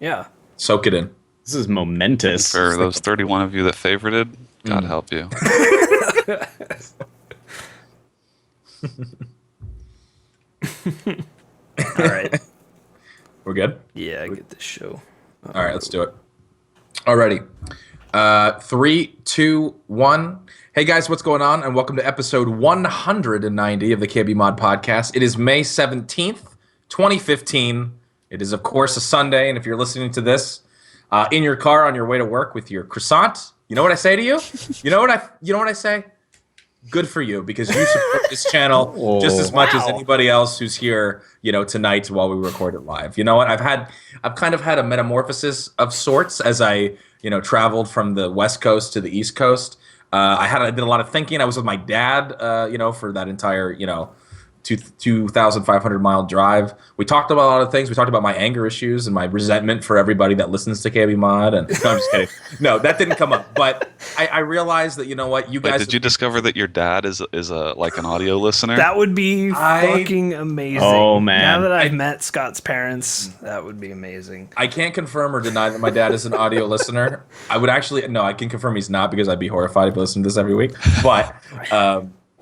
Yeah. Soak it in. This is momentous. For those 31 of you that favorited, God help you. All right. We're good? Yeah, get this show. All right, let's do it. Alrighty. 3, 2, 1. Hey guys, what's going on? And welcome to episode 190 of the KBMOD podcast. It is May 17th, 2015. It is, of course, a Sunday. And if you're listening to this in your car on your way to work with your croissant, you know what I say to you? You know what I say? Good for you, because you support this channel just as much as anybody else who's here, tonight while we record it live. You know what? I've kind of had a metamorphosis of sorts as I, traveled from the West Coast to the East Coast. I did a lot of thinking. I was with my dad, for that entire, 2,500 mile drive. We talked about a lot of things. We talked about my anger issues and my resentment for everybody that listens to KBMOD. And no, I'm just kidding. No, that didn't come up. But I realized that, you know what, you guys. Did you discover that your dad is like an audio listener? That would be fucking amazing. Oh man! Now that I've met Scott's parents, that would be amazing. I can't confirm or deny that my dad is an audio listener. I can confirm he's not, because I'd be horrified if he listened to this every week. But.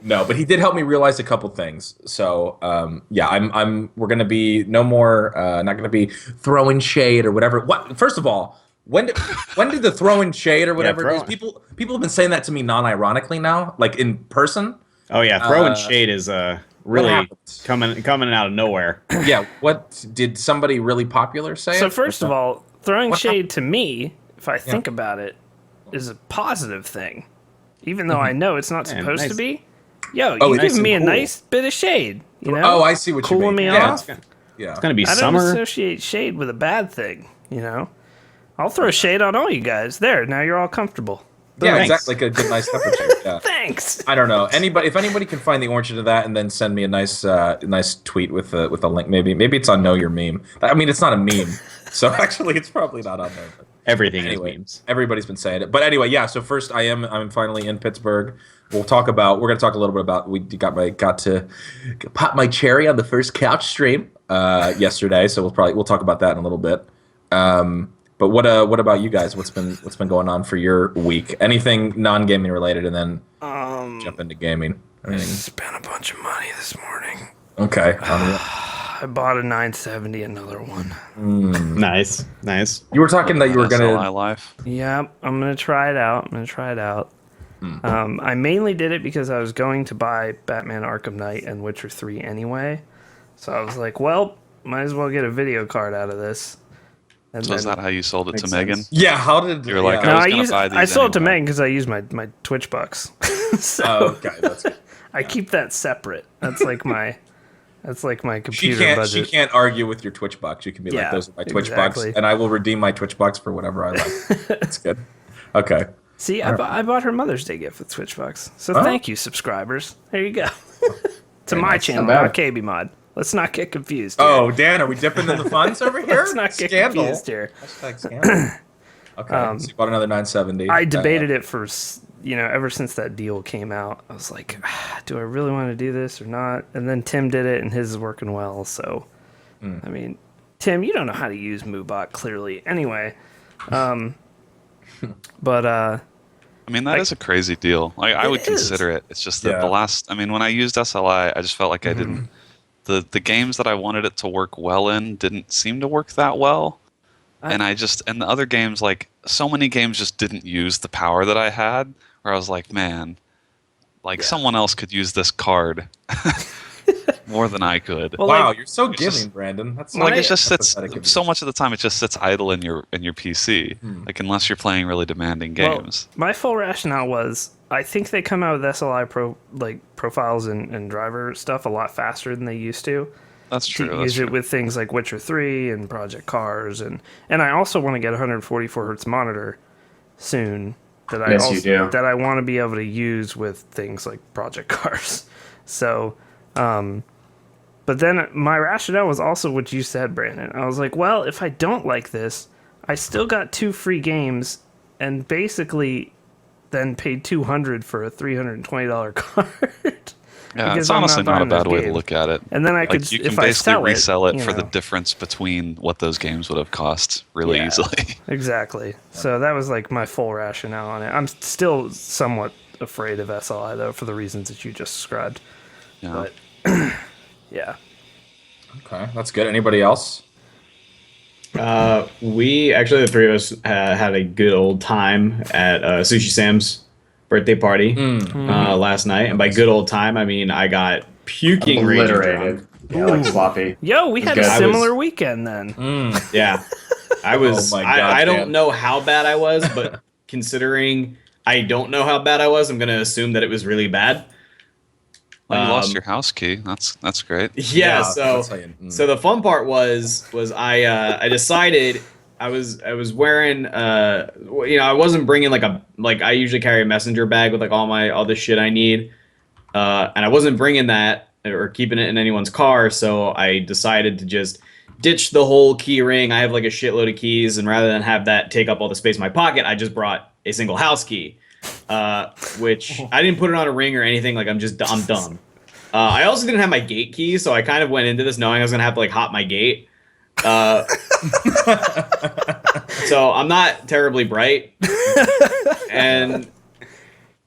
No, but he did help me realize a couple things. So, we're going to be no more, not going to be throwing shade or whatever. First of all, when did the throwing shade or whatever? Because people have been saying that to me non-ironically now, like in person. Oh yeah, throwing shade is really coming out of nowhere. Yeah, what did somebody really popular say? So first of all, throwing shade to me, if I think about it, is a positive thing, even though I know it's not supposed to be. Yo, you giving me a nice bit of shade, you know? Oh, I see what you mean. Cooling me off. It's gonna be I summer. don't associate shade with a bad thing, I'll throw shade on all you guys. There, now you're all comfortable. Yeah, Thanks. exactly. Like a good, nice temperature. Yeah. Thanks. I don't know. If anybody can find the origin of that and then send me a nice tweet with a link, maybe it's on Know Your Meme. I mean, it's not a meme, so actually, it's probably not on there. But Everything anyway, is memes. Everybody's been saying it, but anyway, yeah. So first, I'm finally in Pittsburgh. We're going to talk a little bit about. We got to pop my cherry on the first couch stream yesterday, so we'll talk about that in a little bit. But what about you guys? What's been going on for your week? Anything non-gaming related, and then jump into gaming. I spent a bunch of money this morning. Okay. I bought a 970, another one. Nice. You were talking that you were gonna. SLI life. Yeah, I'm gonna try it out. I mainly did it because I was going to buy Batman Arkham Knight and Witcher 3 anyway. So I was like, well, might as well get a video card out of this. And So is that how you sold it to Megan? Yeah. How did you were like, No, I sold it to Megan because I used my Twitch bucks. So okay, that's good. I keep that separate. That's like my computer budget. She can't argue with your Twitch bucks. You can be like, those are my Twitch bucks, and I will redeem my Twitch bucks for whatever I like. That's good. Okay. See, I bought her Mother's Day gift with Twitch bucks. So thank you, subscribers. There you go. To my channel, not KBMOD. Let's not get confused here. Oh, Dan, are we dipping in the funds over here? Let's not get confused here. Hashtag scandal. Okay, so you bought another 970. I debated it for, ever since that deal came out. I was like, do I really want to do this or not? And then Tim did it, and his is working well. So, I mean, Tim, you don't know how to use Moobot, clearly. Anyway, but I mean, that is a crazy deal. Like, I would consider it. It's just that when I used SLI, I just felt like I didn't. The games that I wanted it to work well in didn't seem to work that well. And the other games, like, so many games just didn't use the power that I had, where I was like, man, someone else could use this card more than I could. Well, wow, you're so giving, Brandon. That's it just sits so much of the time. It just sits idle in your PC, like, unless you're playing really demanding games. Well, my full rationale was, I think they come out with SLI profiles and driver stuff a lot faster than they used to. That's true. To use it with things like Witcher 3 and Project Cars, and I also want to get a 144 hertz monitor soon that I want to be able to use with things like Project Cars. So, but then my rationale was also what you said, Brandon. I was like, well, if I don't like this, I still got 2 free games, and basically then paid $200 for a $320 card. Yeah, it's honestly not a bad way to look at it. And then I could, you can basically resell it for the difference between what those games would have cost really easily. Exactly. So that was like my full rationale on it. I'm still somewhat afraid of SLI though, for the reasons that you just described. Yeah. But yeah. Okay, that's good. Anybody else? We actually, the three of us had a good old time at Sushi Sam's birthday party last night, and by good old time I mean I got puking obliterated. Yeah, like sloppy. Yo, we had a similar weekend then. Yeah, I was. Oh my God, I don't know how bad I was, but considering I don't know how bad I was, I'm gonna assume that it was really bad. Well, you lost your house key. That's great. Yeah. So the fun part was I decided. I was wearing I wasn't bringing like I usually carry a messenger bag with like all the shit I need, and I wasn't bringing that or keeping it in anyone's car, so I decided to just ditch the whole key ring. I have like a shitload of keys, and rather than have that take up all the space in my pocket, I just brought a single house key, which I didn't put it on a ring or anything. Like I'm dumb. I also didn't have my gate key, so I kind of went into this knowing I was gonna have to like hop my gate. So I'm not terribly bright, and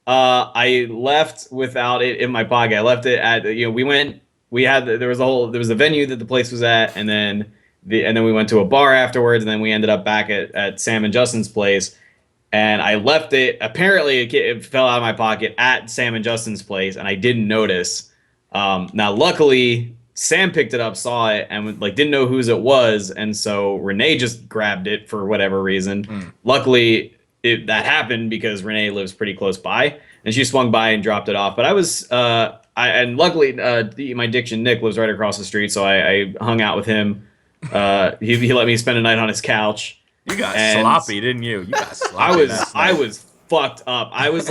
I left without it in my pocket. I left it at there was a venue that the place was at, and then we went to a bar afterwards, and then we ended up back at Sam and Justin's place, and I left it. Apparently, it fell out of my pocket at Sam and Justin's place, and I didn't notice. Now, luckily, Sam picked it up, saw it, and like didn't know whose it was, and so Renee just grabbed it for whatever reason. Luckily, that happened because Renee lives pretty close by, and she swung by and dropped it off. But I was, and luckily, my diction Nick lives right across the street, so I hung out with him. He let me spend a night on his couch. You got sloppy, didn't you? You got sloppy. I was fucked up. I was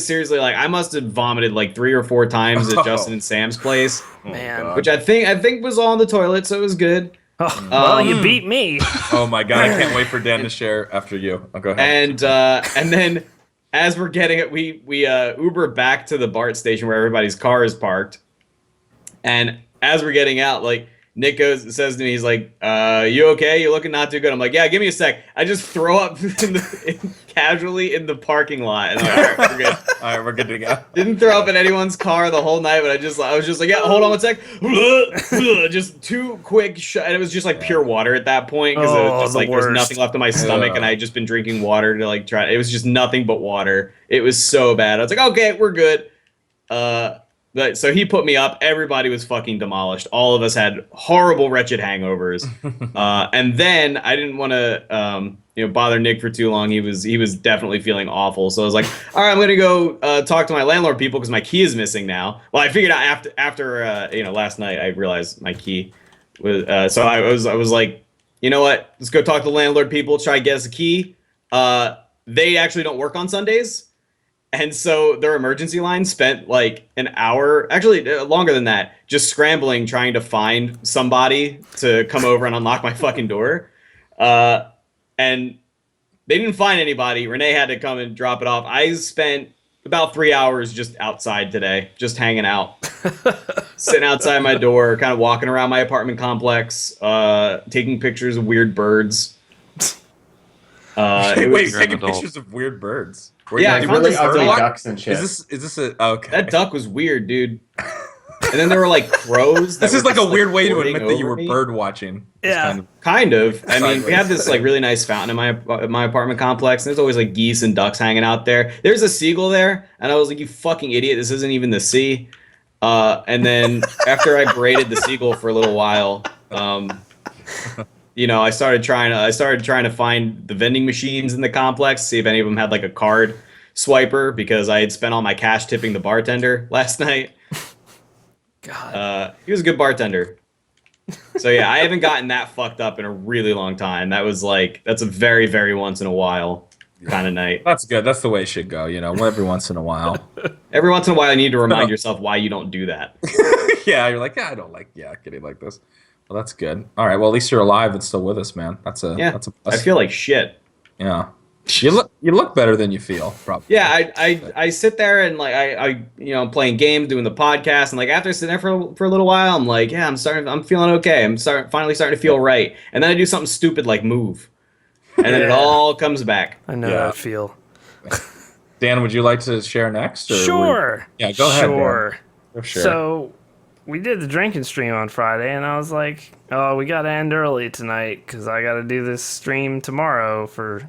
seriously like, I must have vomited like 3 or 4 times at Justin and Sam's place. Man, which I think was all on the toilet, so it was good. Oh, well, you beat me. Oh my God, I can't wait for Dan to share after you. Oh, go ahead. And then as we're getting it, we Uber back to the BART station where everybody's car is parked. And as we're getting out, like Nick says to me, he's like, you okay? You're looking not too good. I'm like, yeah, give me a sec. I just throw up casually in the parking lot. And I'm like, all right, we're good. All right, we're good to go. Didn't throw up in anyone's car the whole night, but I was just like, yeah, hold on one sec. Just 2 quick and it was just like pure water at that point because it was just like there was nothing left in my stomach, and I had just been drinking water to like try. It was just nothing but water. It was so bad. I was like, okay, we're good. But so he put me up. Everybody was fucking demolished. All of us had horrible, wretched hangovers. And then I didn't want to, bother Nick for too long. He was definitely feeling awful. So I was like, all right, I'm gonna go talk to my landlord people because my key is missing now. Well, I figured out after last night I realized my key was. So I was like, you know what? Let's go talk to the landlord people. Try to get us a key. They actually don't work on Sundays. And so their emergency line spent like an hour, actually longer than that, just scrambling, trying to find somebody to come over and unlock my fucking door. And they didn't find anybody. Renee had to come and drop it off. I spent about 3 hours just outside today, just hanging out, sitting outside my door, kind of walking around my apartment complex, taking pictures of weird birds. Taking pictures of weird birds. Yeah, like really ugly ducks and shit. Is this a okay? That duck was weird, dude. And then there were like crows. This is like a weird way to admit that you were bird watching. Yeah, kind of. I mean, we have this like really nice fountain in my apartment complex, and there's always like geese and ducks hanging out there. There's a seagull there, and I was like, "You fucking idiot! This isn't even the sea." And then after I berated the seagull for a little while, I started trying to find the vending machines in the complex, see if any of them had like a card swiper, because I had spent all my cash tipping the bartender last night. God, he was a good bartender. So yeah, I haven't gotten that fucked up in a really long time. That's a very, very once in a while kind of night. That's good. That's the way it should go. Every once in a while. Every once in a while, you need to remind yourself why you don't do that. Yeah, you're like, I don't like getting like this. Well, that's good. All right. Well, at least you're alive and still with us, man. That's a I feel like shit. Yeah. You look better than you feel, probably. Yeah, I sit there and like I playing games, doing the podcast, and like after sitting there for a little while, I'm like, yeah, I'm feeling okay. Finally starting to feel right. And then I do something stupid like move. And then it all comes back. I know that feel. Dan, would you like to share next? Or sure. Yeah, go ahead. Sure. Dan. Sure. So we did the drinking stream on Friday, and I was like, oh, we got to end early tonight because I got to do this stream tomorrow for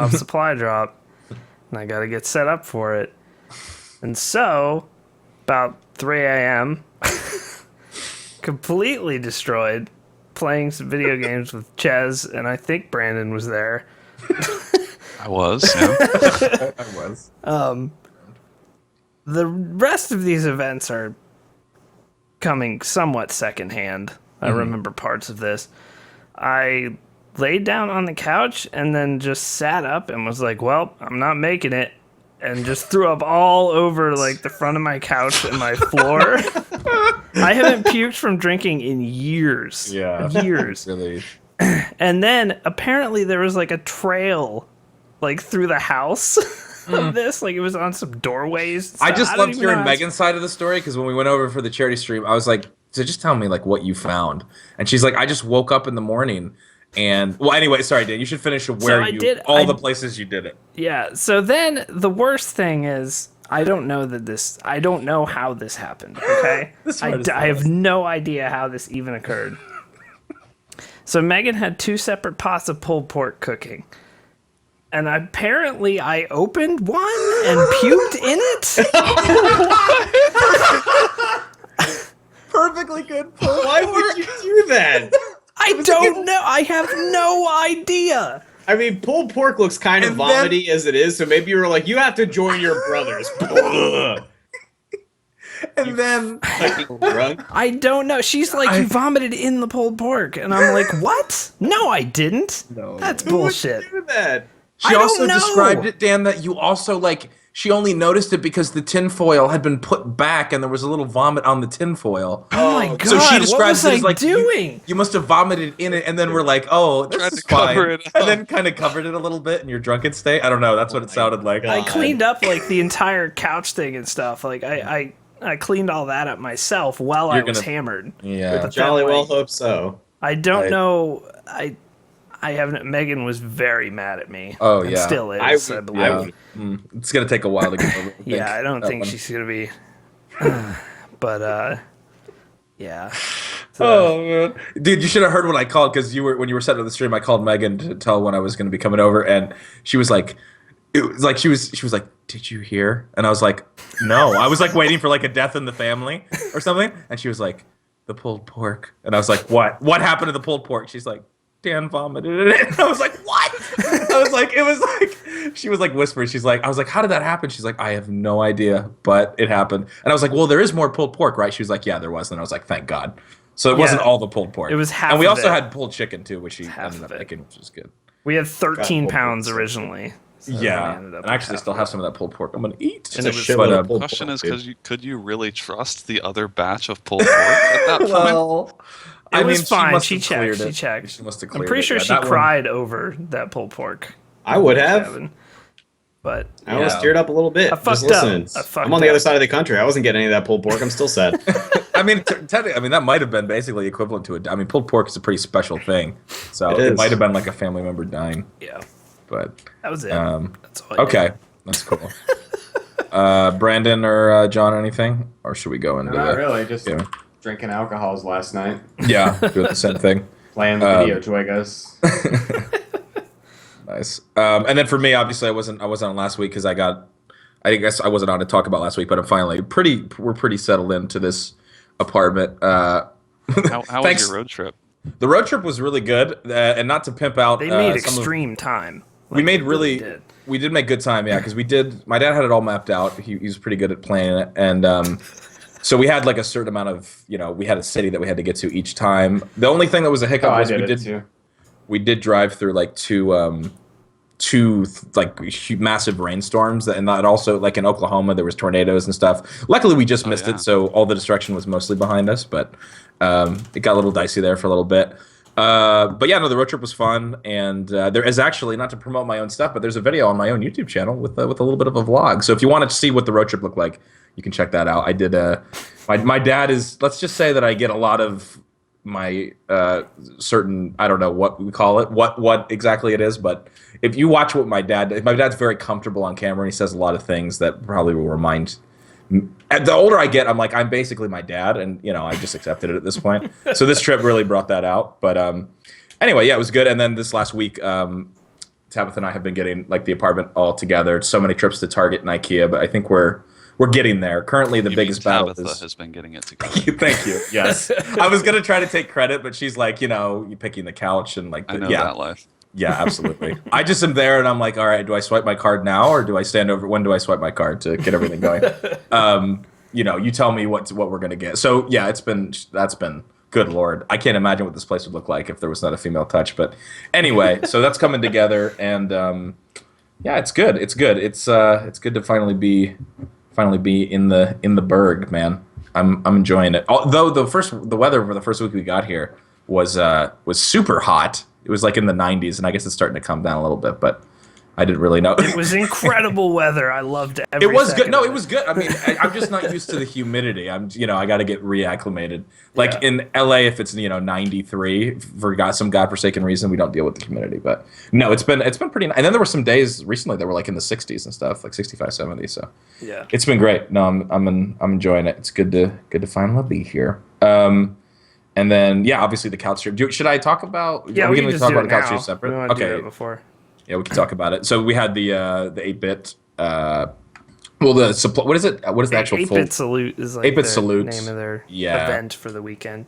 supply drop, and I got to get set up for it. And so, about 3 a.m., completely destroyed, playing some video games with Ches, and I think Brandon was there. I was, yeah. I was. The rest of these events are coming somewhat secondhand. I remember parts of this. I laid down on the couch and then just sat up and was like, well, I'm not making it, and just threw up all over like the front of my couch and my floor. I haven't puked from drinking in years. Yeah. Years. Really. And then apparently there was like a trail like through the house of this. Like it was on some doorways. I just loved hearing Megan's side of the story, because when we went over for the charity stream, I was like, so just tell me like what you found. And she's like, I just woke up in the morning and well, anyway, sorry, Dan, you should finish where the places you did it. Yeah. So then the worst thing is I don't know how this happened. Okay. I have no idea how this even occurred. So Megan had 2 separate pots of pulled pork cooking. And apparently I opened one and puked in it. Perfectly good. Why would you do that? I don't know. I have no idea. I mean, pulled pork looks kind of vomity as it is, so maybe you were like, you have to join your brothers. And then I don't know. She's like, you vomited in the pulled pork, and I'm like, what? No, I didn't. No, that's bullshit. Who would do that? She also described it, Dan, that you also like. She only noticed it because the tinfoil had been put back, and there was a little vomit on the tinfoil. Oh my god! So she describes what was it as like doing? You must have vomited in it, and then we're like, oh, this is fine, and then kind of covered it a little bit in your drunken state. I don't know. That's what it sounded like. I cleaned up like the entire couch thing and stuff. Like I cleaned all that up myself while I was hammered. Yeah, jolly well hope so. I don't know. I haven't. Megan was very mad at me. Oh and yeah, still is. I believe. It's gonna take a while to get over it. Yeah, I don't think she's gonna be. But yeah. So, oh man, dude, you should have heard what I called, because when you were setting up the stream, I called Megan to tell when I was gonna be coming over, and she was like, it was like she was like, did you hear? And I was like, no. I was like waiting for like a death in the family or something, and she was like, the pulled pork, and I was like, what? What happened to the pulled pork? She's like, Dan vomited in it. And I was like, what? I was like, it was like, she was like whispering. She's like, I was like, how did that happen? She's like, I have no idea, but it happened. And I was like, well, there is more pulled pork, right? She was like, yeah, there was. And I was like, thank God. So it wasn't all the pulled pork. It was half. And we also had pulled chicken too, which she ended up making, which was good. We had 13 pounds originally. So yeah, and actually, I still have some of that pulled pork I'm gonna eat. And the question is, could you really trust the other batch of pulled pork at that point? Well, it was fine. She checked. She checked. She must have I'm pretty sure she cried over that pulled pork. I would have. But I almost teared up a little bit. I fucked up. I'm on the other side of the country. I wasn't getting any of that pulled pork. I'm still sad. I mean, technically, that might have been basically equivalent to it. I mean, pulled pork is a pretty special thing, so it might have been like a family member dying. Yeah, but that was it. That's all okay, that's cool. Brandon or John, anything, or should we go into? Not really. Just drinking alcohols last night. Yeah, doing the same thing. Playing video juegos. Nice. And then for me, obviously, I wasn't on last week because I guess I wasn't on to talk about last week, but I'm finally we're pretty settled into this apartment. How was your road trip? The road trip was really good, and not to pimp out. They made extreme time. Like we did make good time, yeah, because my dad had it all mapped out. He was pretty good at planning it, and so we had like a certain amount of, we had a city that we had to get to each time. The only thing that was a hiccup was we did drive through like two like massive rainstorms, and that also, like in Oklahoma, there was tornadoes and stuff. Luckily, we just missed it, so all the destruction was mostly behind us. But it got a little dicey there for a little bit. But yeah, no, the road trip was fun, and there is actually, not to promote my own stuff, but there's a video on my own YouTube channel with a little bit of a vlog. So if you want to see what the road trip looked like, you can check that out. I did. My dad is. Let's just say that I get a lot of my certain. I don't know what we call it, what exactly it is, but if you watch what my dad's very comfortable on camera, and he says a lot of things that probably will remind. The older I get, I'm like, I'm basically my dad, and I just accepted it at this point. So this trip really brought that out. But anyway, yeah, it was good. And then this last week, Tabitha and I have been getting like the apartment all together. So many trips to Target and IKEA, but I think we're getting there. Currently, the biggest battle has been getting it together. Thank you. Yes, I was gonna try to take credit, but she's like, you picking the couch and like, I know that life. Yeah, absolutely. I just am there, and I'm like, all right, do I swipe my card now, or do I stand over? When do I swipe my card to get everything going? You tell me what we're gonna get. So yeah, that's been good Lord. I can't imagine what this place would look like if there was not a female touch. But anyway, so that's coming together, and yeah, it's good. It's good. It's good to finally be in the burg, man. I'm enjoying it. Although the weather for the first week we got here was super hot. It was like in the 90s, and I guess it's starting to come down a little bit, but I didn't really know. It was incredible weather. I loved it. It was good. No, it was good. I mean, I'm just not used to the humidity. I got to get reacclimated. Like in LA, if it's 93, for some godforsaken reason, we don't deal with the humidity. But no, it's been pretty nice. And then there were some days recently that were like in the 60s and stuff, like 65, 70. So yeah, it's been great. No, I'm enjoying it. It's good to finally be here. And then, yeah, obviously the couch stream. Should I talk about? Yeah, we can just talk about the couch stream separate. We want to do that before. Yeah, we can talk about it. So we had the 8-bit. The supply. What is it? What is the actual 8-bit salute? Is like 8-bit the salute name of their event for the weekend.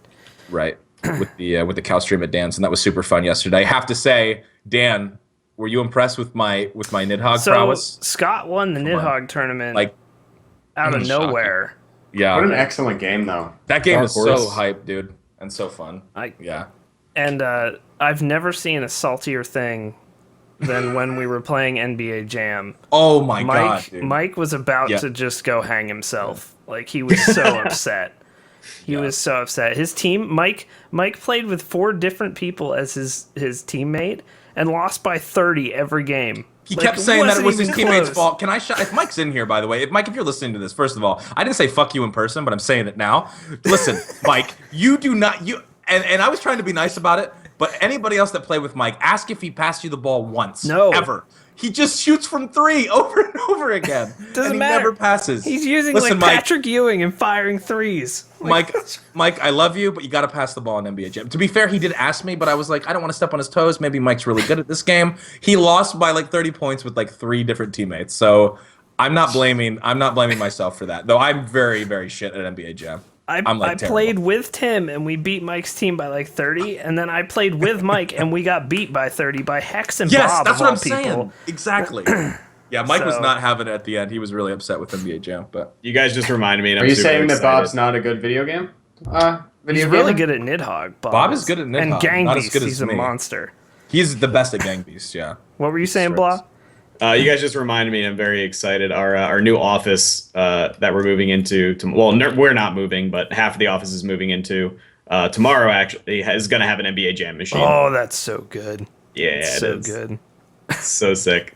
Right. With the cow stream at Dan's, and that was super fun yesterday. I have to say, Dan, were you impressed with my Nidhogg prowess? Scott won the Nidhogg tournament like out of nowhere. Yeah. What an excellent game, though. That game is so hype, dude, and so fun. Yeah. And I've never seen a saltier thing than when we were playing NBA Jam. Oh my god, dude. Mike was about to just go hang himself. Like, he was so upset. He was so upset. His team, Mike played with 4 different people as his teammate and lost by 30 every game. He kept saying that it was his teammate's fault. Can I if Mike's in here, by the way, if you're listening to this, first of all, I didn't say fuck you in person, but I'm saying it now. Listen, Mike, you do not and I was trying to be nice about it, but anybody else that played with Mike, ask if he passed you the ball once. No. Ever. He just shoots from 3 over and over again. Doesn't matter. He never passes. He's using Patrick Ewing and firing threes. Mike, I love you, but you got to pass the ball in NBA Jam. To be fair, he did ask me, but I was like, I don't want to step on his toes. Maybe Mike's really good at this game. He lost by 30 points with 3 different teammates. So I'm not blaming myself for that. Though I'm very, very shit at NBA Jam. I played with Tim, and we beat Mike's team by 30, and then I played with Mike, and we got beat by 30 by Hex and Bob. Yes, that's what I'm people. saying. Exactly. Yeah, Mike was not having it at the end. He was really upset with NBA Jam. But you guys just reminded me. And Are you saying that Bob's not a good video game? He's really good at Nidhogg. Bob is good at Nidhogg. And Gang Beast, he's a monster. He's the best at Gang Beast, yeah. What were you saying, Blah? You guys just reminded me, and I'm very excited. Our new office that we're moving into. We're not moving, but half of the office is moving into tomorrow. Actually, is going to have an NBA Jam machine. Oh, that's so good. Yeah, it's so good. So sick.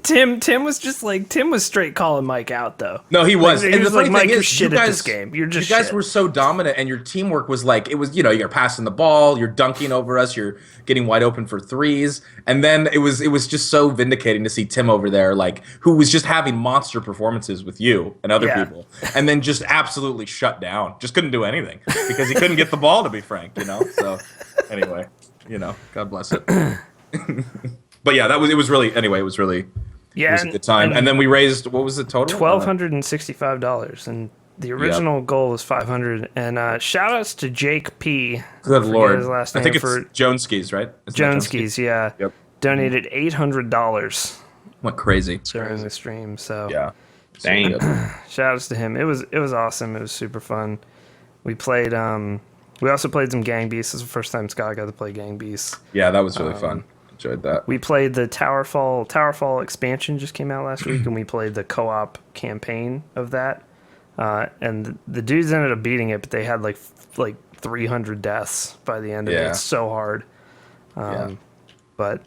Tim was just Tim was straight calling Mike out though. No, he was. And the funny thing is, you guys, at this game. You guys were so dominant, and your teamwork was you're passing the ball, you're dunking over us, you're getting wide open for threes, and then it was just so vindicating to see Tim over there, who was just having monster performances with you and other people, and then just absolutely shut down, just couldn't do anything because he couldn't get the ball, to be frank, So anyway, God bless it. But yeah, it was really a good time. And then we raised, what was the total? $1,265, and the original goal was $500. And shout outs to Jake P. Good Lord. His last name I think it's Joneski's, right? Joneski's, yeah. Yep. Donated $800. Went crazy during the stream. So yeah. Dang. Shout outs to him. It was awesome. It was super fun. We played we also played some Gang Beasts. This was the first time Scott got to play Gang Beasts. Yeah, that was really fun. Enjoyed that. We played the Towerfall expansion just came out last week, and we played the co-op campaign of that. And the dudes ended up beating it, but they had 3 300 deaths by the end of it. It's so hard. But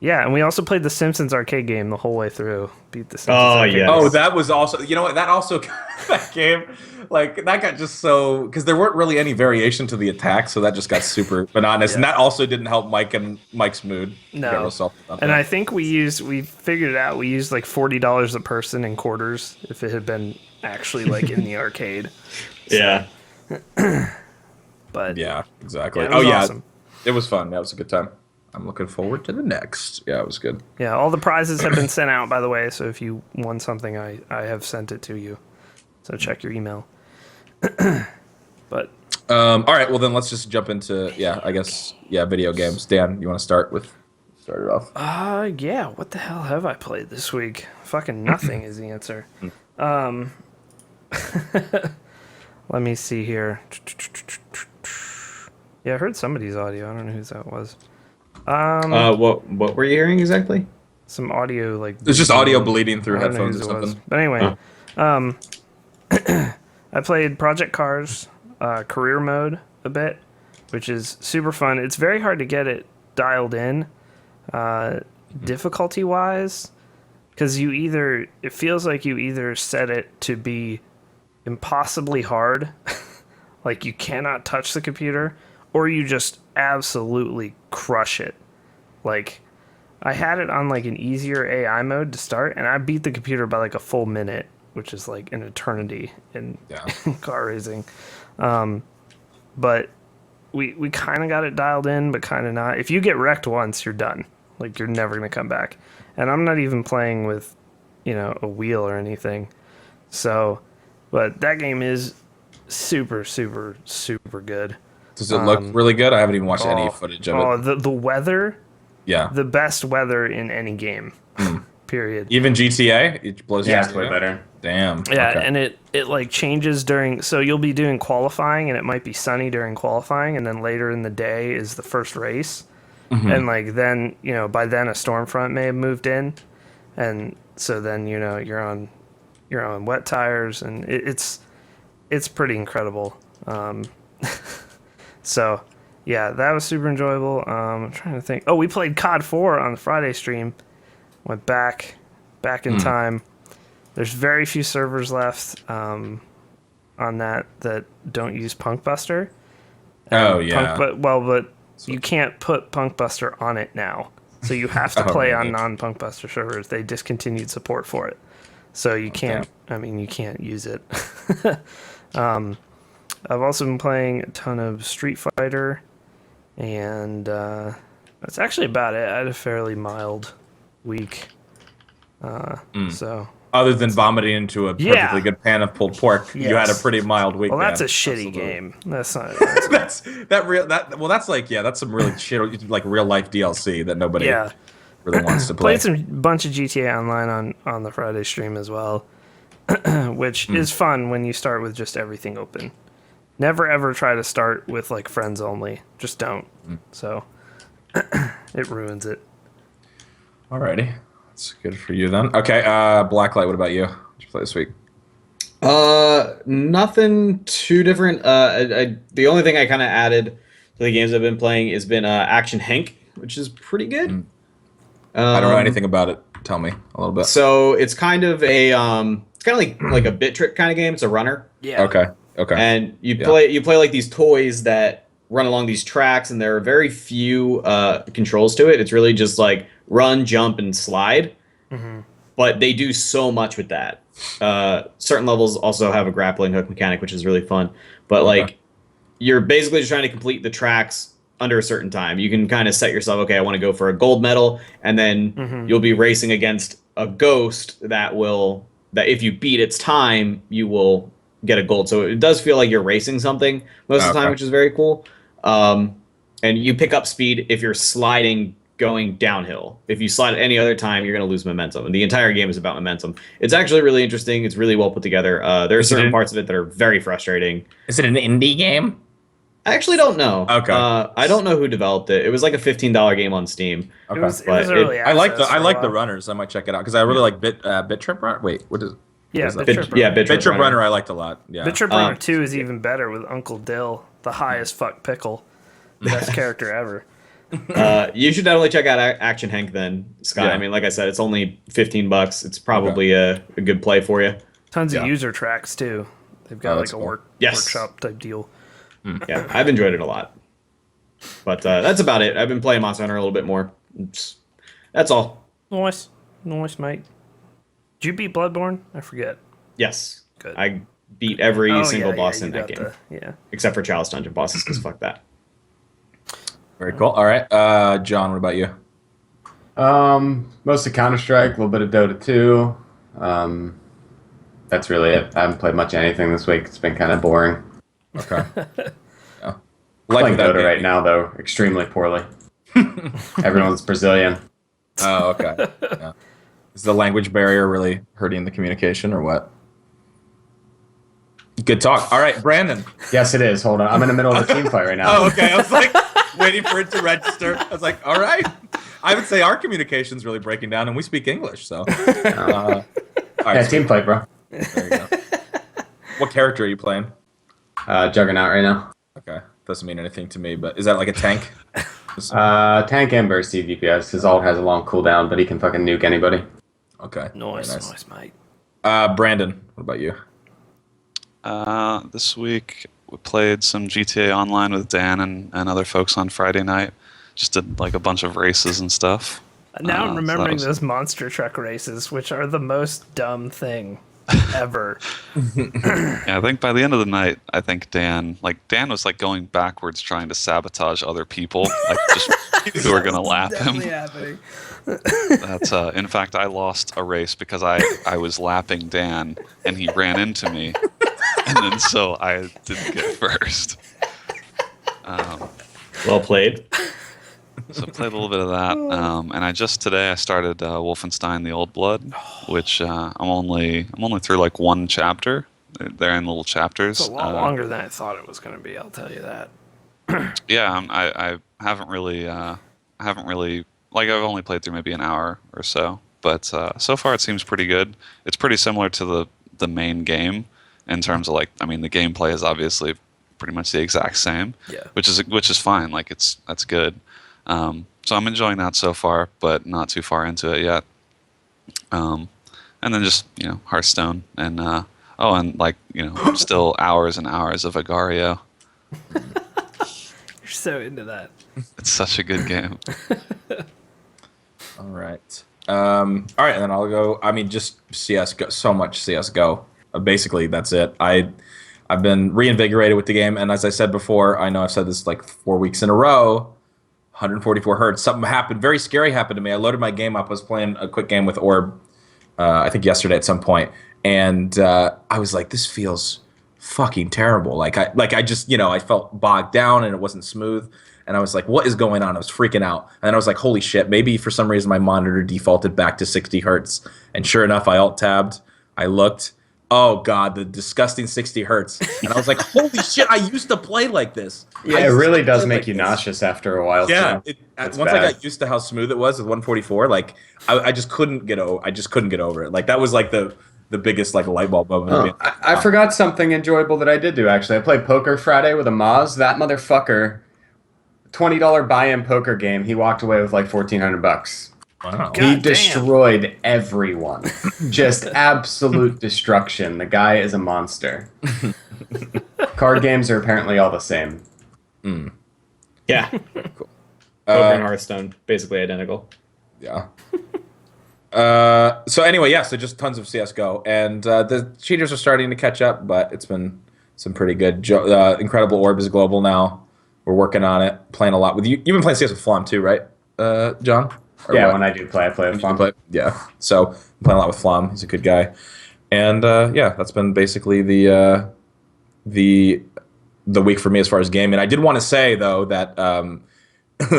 yeah, and we also played the Simpsons arcade game the whole way through. Beat the Simpsons. Oh, that was also. You know what? That also that game, like that got just so because there weren't really any variation to the attack, so that just got super bananas, and that also didn't help Mike's mood. No, and I think we figured it out. We used like $40 a person in quarters if it had been actually like in the arcade. Yeah. But yeah, exactly. Yeah, it was awesome. It was fun. That was a good time. I'm looking forward to the next. Yeah, it was good. Yeah, all the prizes have been sent out, by the way, so if you won something, I have sent it to you. So check your email. But all right, well then let's just jump into video games. Dan, you want to start it off? Yeah, what the hell have I played this week? Fucking nothing is the answer. Let me see here. Yeah, I heard somebody's audio. I don't know whose that was. What were you hearing exactly? Some audio like it's just audio bleeding through headphones or something. But anyway, I played Project Cars career mode a bit, which is super fun. It's very hard to get it dialed in difficulty wise, because it feels like you either set it to be impossibly hard, like you cannot touch the computer, or you just absolutely crush it. Like, I had it on like an easier AI mode to start, and I beat the computer by like a full minute, which is like an eternity in car racing. But we kind of got it dialed in, but kind of not. If you get wrecked once, you're done. Like, you're never going to come back. And I'm not even playing with, a wheel or anything. So, but that game is super, super, super good. Does it look really good? I haven't even watched any footage of it. The weather. Yeah. The best weather in any game. Period. Even GTA? It blows you way better. Damn. Yeah, okay. And it like changes during, so you'll be doing qualifying and it might be sunny during qualifying, and then later in the day is the first race. And like then, by then a storm front may have moved in, and so then you're on wet tires, and it's pretty incredible. So, yeah, that was super enjoyable. I'm trying to think. Oh, we played COD 4 on the Friday stream. Went back in time. There's very few servers left on that don't use Punkbuster. Oh, yeah. But you can't put Punkbuster on it now. So you have to play on non-Punkbuster servers. They discontinued support for it. So you can't, you can't use it. I've also been playing a ton of Street Fighter, and that's actually about it. I had a fairly mild week. So other than vomiting into a perfectly good pan of pulled pork, you had a pretty mild week. Well, that's a shitty game. That's not. That's some really shit, like real life DLC that nobody really wants to play. Played some bunch of GTA Online on the Friday stream as well, which is fun when you start with just everything open. Never ever try to start with like friends only. Just don't. So it ruins it. Alrighty. That's good for you then. Okay, Blacklight, what about you? What did you play this week? Nothing too different. The only thing I kind of added to the games I've been playing has been Action Hank, which is pretty good. I don't know anything about it. Tell me a little bit. So it's kind of a it's kind of like a bit trip kind of game. It's a runner. Yeah. Okay. And you play like these toys that run along these tracks, and there are very few controls to it. It's really just like run, jump, and slide. But they do so much with that. Certain levels also have a grappling hook mechanic, which is really fun. But like, you're basically just trying to complete the tracks under a certain time. You can kind of set yourself, okay, I want to go for a gold medal, and then you'll be racing against a ghost that if you beat its time, you will get a gold. So it does feel like you're racing something most of the time, which is very cool. And you pick up speed if you're sliding going downhill. If you slide at any other time, you're going to lose momentum. And the entire game is about momentum. It's actually really interesting. It's really well put together. There are certain parts of it that are very frustrating. Is it an indie game? I actually don't know. Okay. I don't know who developed it. It was like a $15 game on Steam. Okay. It was early I like the runners. I might check it out because I really like Bit Trip Runner. Wait, what is? Yeah, Bit Trip Runner. Bit Trip Runner I liked a lot. Yeah. Bit Trip Runner 2 is even better with Uncle Dill. the highest fuck pickle. Best character ever. You should definitely check out Action Hank then, Scott. Yeah. I mean, like I said, it's only $15. It's probably a good play for you. Tons of user tracks too. They've got like a workshop type deal. Yeah, I've enjoyed it a lot. But that's about it. I've been playing Monster Hunter a little bit more. That's all. Nice, mate. Did you beat Bloodborne? I forget. Yes. Good. I beat every single boss in that game. Yeah. Except for Chalice Dungeon bosses, because fuck that. Very cool. All right, John, what about you? Mostly Counter-Strike, a little bit of Dota 2. That's really it. I haven't played much of anything this week. It's been kind of boring. Okay. Yeah. Playing Dota right now, though, extremely poorly. Everyone's Brazilian. Oh, okay. Yeah. Is the language barrier really hurting the communication, or what? Good talk. All right, Brandon. Yes, it is. Hold on. I'm in the middle of a team fight right now. Oh, okay. I was like waiting for it to register. I was like, all right. I would say our communication's really breaking down, and we speak English, so. All right, yeah, team fight, bro. There you go. What character are you playing? Juggernaut right now. Okay. Doesn't mean anything to me, but is that like a tank? Tank and bursty DPS. His ult has a long cooldown, but he can fucking nuke anybody. Okay. Nice, mate. Brandon, what about you? This week we played some GTA Online with Dan and other folks on Friday night. Just did like a bunch of races and stuff. Now I'm remembering so those monster truck races, which are the most dumb thing ever. Yeah, I think by the end of the night, I think Dan was like going backwards trying to sabotage other people, like just who are gonna lap him. Happening. That's in fact, I lost a race because I was lapping Dan and he ran into me, and then so I didn't get first. Well played. So I played a little bit of that, and today I started Wolfenstein: The Old Blood, which I'm only through like one chapter. They're in little chapters. It's a lot longer than I thought it was going to be. I'll tell you that. Yeah, I haven't really like I've only played through maybe an hour or so, but so far it seems pretty good. It's pretty similar to the main game in terms of like, I mean, the gameplay is obviously pretty much the exact same. Yeah. Which is fine. Like that's good. So I'm enjoying that so far, but not too far into it yet. And then just, Hearthstone and still hours and hours of Agario. You're so into that. It's such a good game. All right. All right, and then I'll go. I mean, just CS:GO. So much CS:GO. Basically, that's it. I've been reinvigorated with the game, and as I said before, I know I've said this like 4 weeks in a row. 144 hertz. Something happened. Very scary happened to me. I loaded my game up. I was playing a quick game with Orb, I think yesterday at some point, and I was like, "This feels fucking terrible." Like I just, I felt bogged down and it wasn't smooth. And I was like, what is going on? I was freaking out. And then I was like, holy shit, maybe for some reason my monitor defaulted back to 60 hertz. And sure enough, I alt-tabbed. I looked. Oh, God, the disgusting 60 hertz. And I was like, holy shit, I used to play like this. Yeah, it really does make you nauseous after a while. Yeah, once I got used to how smooth it was with 144, like, I just couldn't get over it. Like, that was like the biggest like light bulb moment. Oh, I forgot something enjoyable that I did do, actually. I played Poker Friday with a Moz. That motherfucker... $20 buy-in poker game. He walked away with like $1,400. Wow. He destroyed everyone. Just absolute destruction. The guy is a monster. Card games are apparently all the same. Mm. Yeah. Cool. Poker and Hearthstone, basically identical. Yeah. So anyway, yeah. So just tons of CS:GO, and the cheaters are starting to catch up, but it's been some pretty good. Incredible Orb is global now. We're working on it, playing a lot with you. You've been playing CS with Flom too, right, John? Yeah, what? When I do play, I play with Flom. Yeah, so I'm playing a lot with Flom. He's a good guy, and yeah, that's been basically the week for me as far as gaming. I did want to say though that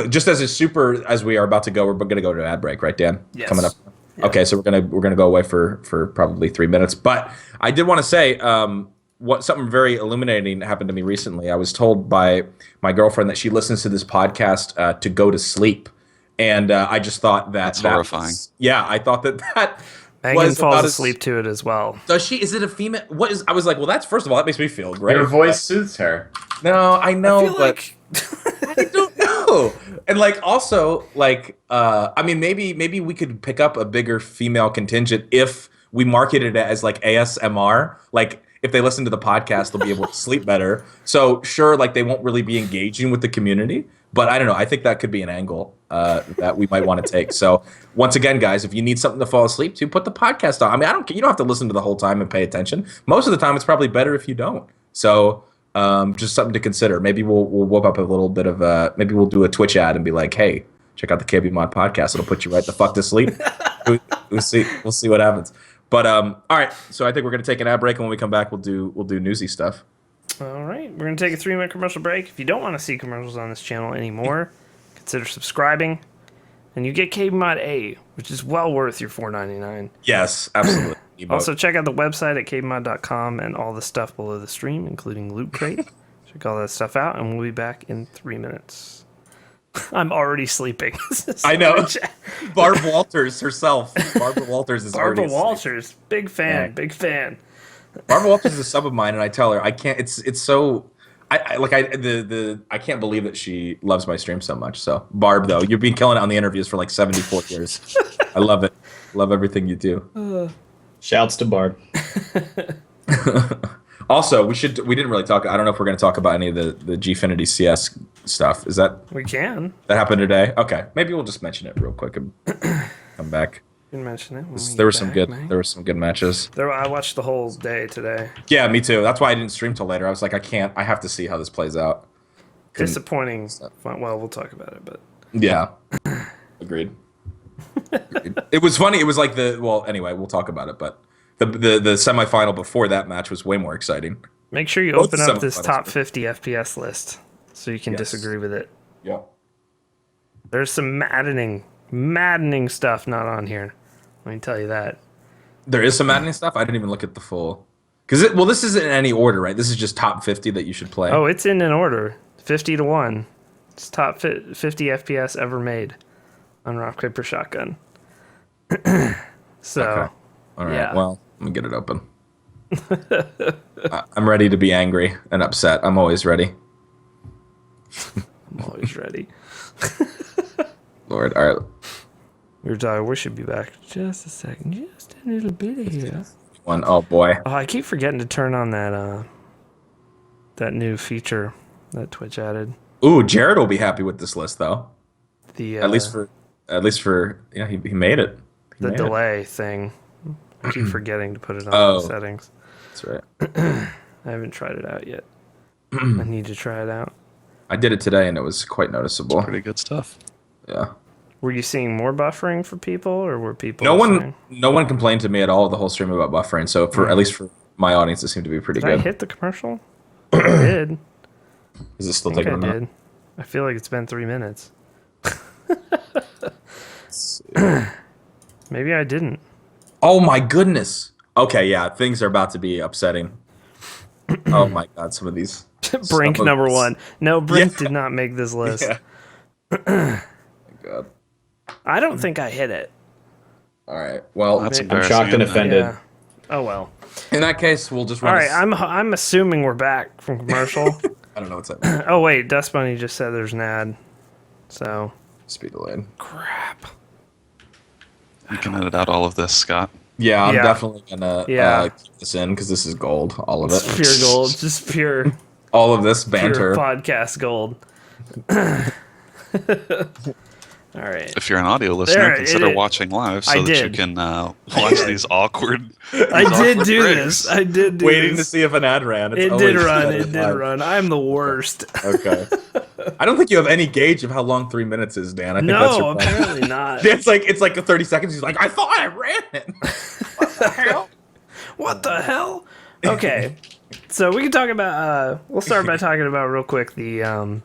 just as we are about to go, we're going to go to an ad break, right, Dan? Yes. Coming up. Yeah. Okay, so we're gonna go away for probably 3 minutes, but I did want to say. Something very illuminating happened to me recently. I was told by my girlfriend that she listens to this podcast to go to sleep, and I just thought that's horrifying. I thought that Megan falls asleep to it as well. Does she? Is it a female? What is? I was like, well, that's first of all, that makes me feel great. Your voice soothes her. No, I know, but like... I don't know. And like, also, like, I mean, maybe we could pick up a bigger female contingent if we marketed it as like ASMR. Like, if they listen to the podcast, they'll be able to sleep better. So sure, like they won't really be engaging with the community, but I don't know. I think that could be an angle that we might want to take. So once again, guys, if you need something to fall asleep to, put the podcast on. I mean, you don't have to listen to the whole time and pay attention. Most of the time, it's probably better if you don't. So just something to consider. Maybe we'll whip up a little bit of maybe we'll do a Twitch ad and be like, hey, check out the KBMOD podcast. It'll put you right the fuck to sleep. We'll see what happens. But all right, so I think we're gonna take an ad break, and when we come back, we'll do newsy stuff. All right, we're gonna take a 3-minute commercial break. If you don't want to see commercials on this channel anymore, consider subscribing, and you get KBMOD A, which is well worth your $4.99. Yes, absolutely. Also, check out the website at kbmod.com and all the stuff below the stream, including Loot Crate. Check all that stuff out, and we'll be back in 3 minutes. I'm already sleeping. I know. Barb Walters herself. Barbara Walters is already Barbara Walters, big fan, big fan. Barbara Walters is a sub of mine, and I tell her I can't. It's so. I can't believe that she loves my stream so much. So Barb, though, you've been killing it on the interviews for like 74 years. I love it. Love everything you do. Shouts to Barb. Also, we didn't really talk. I don't know if we're going to talk about any of the Gfinity CS stuff. Is that we can? That happened today. Okay, maybe we'll just mention it real quick and come back. You can mention it. There were some good matches. I watched the whole day today. Yeah, me too. That's why I didn't stream till later. I was like, I have to see how this plays out. Disappointing. Well, we'll talk about it, but yeah, agreed. It was funny. It was like anyway, we'll talk about it, but. The semifinal before that match was way more exciting. Make sure you open up this top 50 FPS list so you can disagree with it. Yeah. There's some maddening stuff not on here. Let me tell you that. There is some maddening stuff? I didn't even look at the full. This isn't in any order, right? This is just top 50 that you should play. Oh, it's in an order. 50-1. It's top 50 FPS ever made on Rock, Paper, Shotgun. So, okay. All right. Yeah. Well, let me get it open. I'm ready to be angry and upset. I'm always ready. I'm always ready. Lord, all right. We should be back just a second. Just a little bit here. Oh, boy. Oh, I keep forgetting to turn on that new feature that Twitch added. Ooh, Jared will be happy with this list, though. At least for he made it. The delay thing. I keep forgetting to put it on the settings. That's right. I haven't tried it out yet. I need to try it out. I did it today, and it was quite noticeable. It's pretty good stuff. Yeah. Were you seeing more buffering for people, or were people? No one complained to me at all the whole stream about buffering. So at least for my audience, it seemed to be pretty good. Did I hit the commercial? I did. Is it still taking a minute? I did. I feel like it's been 3 minutes. Maybe I didn't. Oh my goodness. Okay, yeah, things are about to be upsetting. Oh my god, some of these. Brink number 1. No, Brink did not make this list. Yeah. Oh my god. I don't think I hit it. All right. Well, that's I'm shocked and offended. Yeah. Oh well. In that case, we'll just run. All right, I'm assuming we're back from commercial. I don't know what's happening. Oh wait, Dust Bunny just said there's an ad. So. Speed delayed. Crap. You can edit out all of this, Scott. Yeah, I'm definitely gonna keep this in because this is gold. All of it. It's pure gold. Just pure. All of this banter. Pure podcast gold. All right. If you're an audio listener, consider watching live so that you can watch these awkward. I did do this. I did do Waiting to see if an ad ran. It did run. I'm the worst. Okay. I don't think you have any gauge of how long 3 minutes is, Dan. I think no, that's your apparently not. It's like 30 seconds. He's like, I thought I ran it. What the hell? What the hell? Okay. So we can talk about. We'll start by talking about real quick the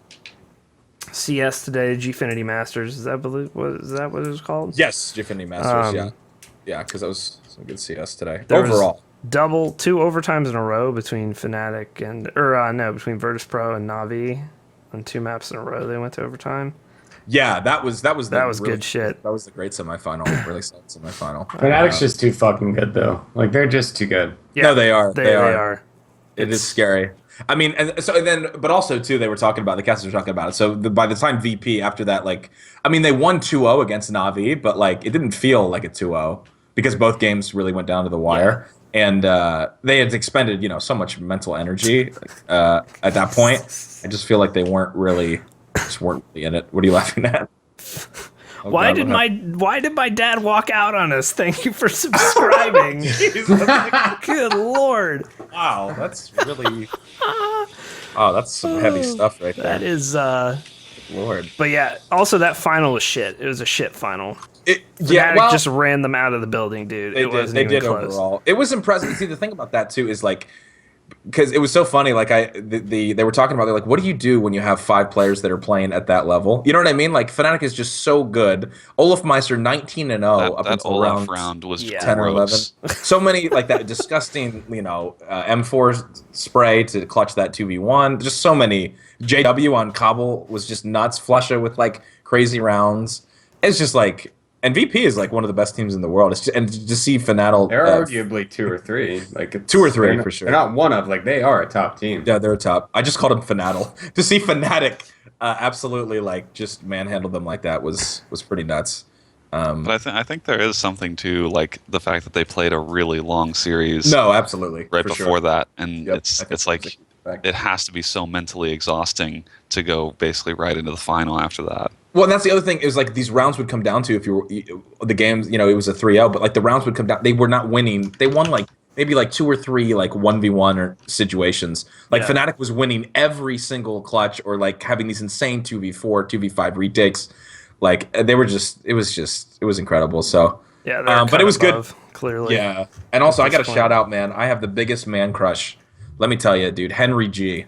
CS today, Gfinity Masters. Is that what it was called? Yes, Gfinity Masters. Yeah, because that was some good CS today. There overall, was 2 overtimes in a row between Fnatic and between Virtus Pro and Navi. On 2 maps in a row, they went to overtime. Yeah, that was really good shit. That was the great semifinal, really solid semifinal. Fnatic's just too fucking good, though. Like, they're just too good. Yeah, no, they are. They are. It is scary. I mean, but also too, they were talking about the casters were talking about it. So by the time VP after that, like, I mean, they won 2-0 against Na'Vi, but like, it didn't feel like a 2-0 because both games really went down to the wire, and they had expended so much mental energy at that point. I just feel like they weren't really in it. What are you laughing at? Oh, why did my dad walk out on us? Thank you for subscribing. Good Lord. Wow, that's really that's some heavy stuff right there. That is Lord. But yeah, also that final was shit. It was a shit final. Well, just ran them out of the building, dude. They did close. Overall. It was impressive. See, the thing about that too is like, because it was so funny. Like they were talking about, they're like, what do you do when you have 5 players that are playing at that level? You know what I mean? Like Fnatic is just so good. Olaf Meister 19-0 up until round was 10 or 11. So many like that disgusting, M4 spray to clutch that 2v1. Just so many. JW on Cobble was just nuts. Flusha with like crazy rounds. It's just like. And VP is like one of the best teams in the world. And to see Fnatic, they're arguably 2 or 3. Like 2 or 3 for sure. They're not one of, like, they are a top team. Yeah, they're a top. I just called them Fnatic. To see Fnatic absolutely like just manhandle them like that was pretty nuts. But I think there is something to like the fact that they played a really long series. No, absolutely. Right before that, and it's like it has to be so mentally exhausting to go basically right into the final after that. Well, and that's the other thing is like these rounds would come down to if you were the games, it was a 3-0, but like the rounds would come down. They were not winning. They won like maybe like 2 or 3 like 1v1 or situations. Like Fnatic was winning every single clutch or like having these insane 2v4, 2v5 retakes. Like they were it was incredible. So yeah, but it was above, good. Clearly. Yeah, and also I got to shout out, man. I have the biggest man crush. Let me tell you, dude, Henry G.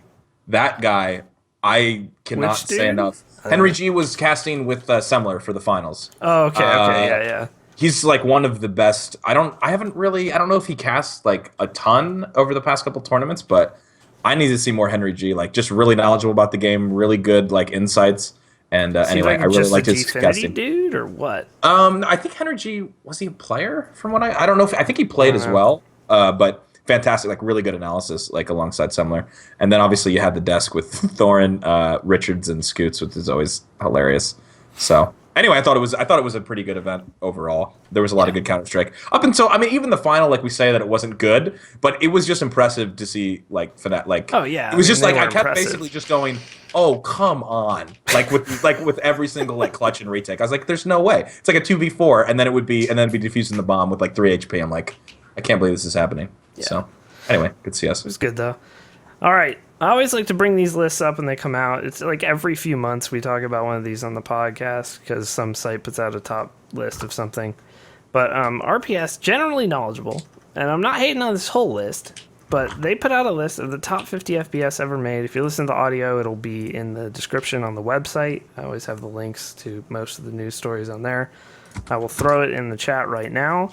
That guy, I cannot say enough. Henry G was casting with Semler for the finals. Oh, okay, yeah. He's like one of the best. I don't know if he casts like a ton over the past couple tournaments, but I need to see more Henry G. Like just really knowledgeable about the game, really good like insights. And anyway, I really liked his casting. Dude, or what? I think Henry G, was he a player from what I don't know. I think he played as well. But fantastic, like really good analysis, like alongside Semler. And then obviously you had the desk with Thorin, Richards, and Scoots, which is always hilarious. So anyway, I thought it was a pretty good event overall. There was a lot of good Counter-Strike. Up until, I mean, even the final, like we say that it wasn't good, but it was just impressive to see like Fnatic. Like, oh yeah, it was just like I kept basically just going, oh come on, like with every single like clutch and retake. I was like, there's no way. It's like a 2v4, and then it'd be defusing the bomb with like 3 HP. I'm like, I can't believe this is happening. Yeah. So, anyway, good CS. It was good, though. All right. I always like to bring these lists up when they come out. It's like every few months we talk about one of these on the podcast because some site puts out a top list of something. But RPS, generally knowledgeable, and I'm not hating on this whole list, but they put out a list of the top 50 FPS ever made. If you listen to the audio, it'll be in the description on the website. I always have the links to most of the news stories on there. I will throw it in the chat right now.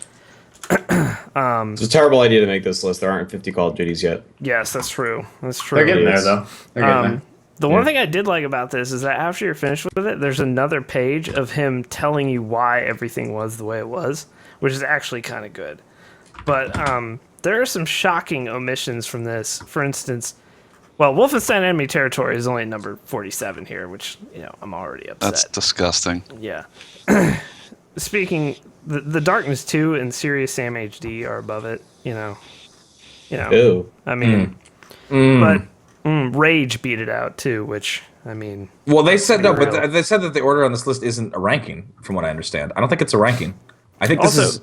It's a terrible idea to make this list. There aren't 50 Call of Duties yet. Yes, that's true. That's true. They're getting there, though. They're getting there. The one thing I did like about this is that after you're finished with it, there's another page of him telling you why everything was the way it was, which is actually kind of good. But there are some shocking omissions from this. For instance, Wolfenstein Enemy Territory is only number 47 here, which, I'm already upset. That's disgusting. Yeah. Speaking, the Darkness 2 and Serious Sam HD are above it, Ew. I mean, but Rage beat it out too, which, I mean... Well, they said no, but they said that the order on this list isn't a ranking, from what I understand. I don't think it's a ranking. I think this is...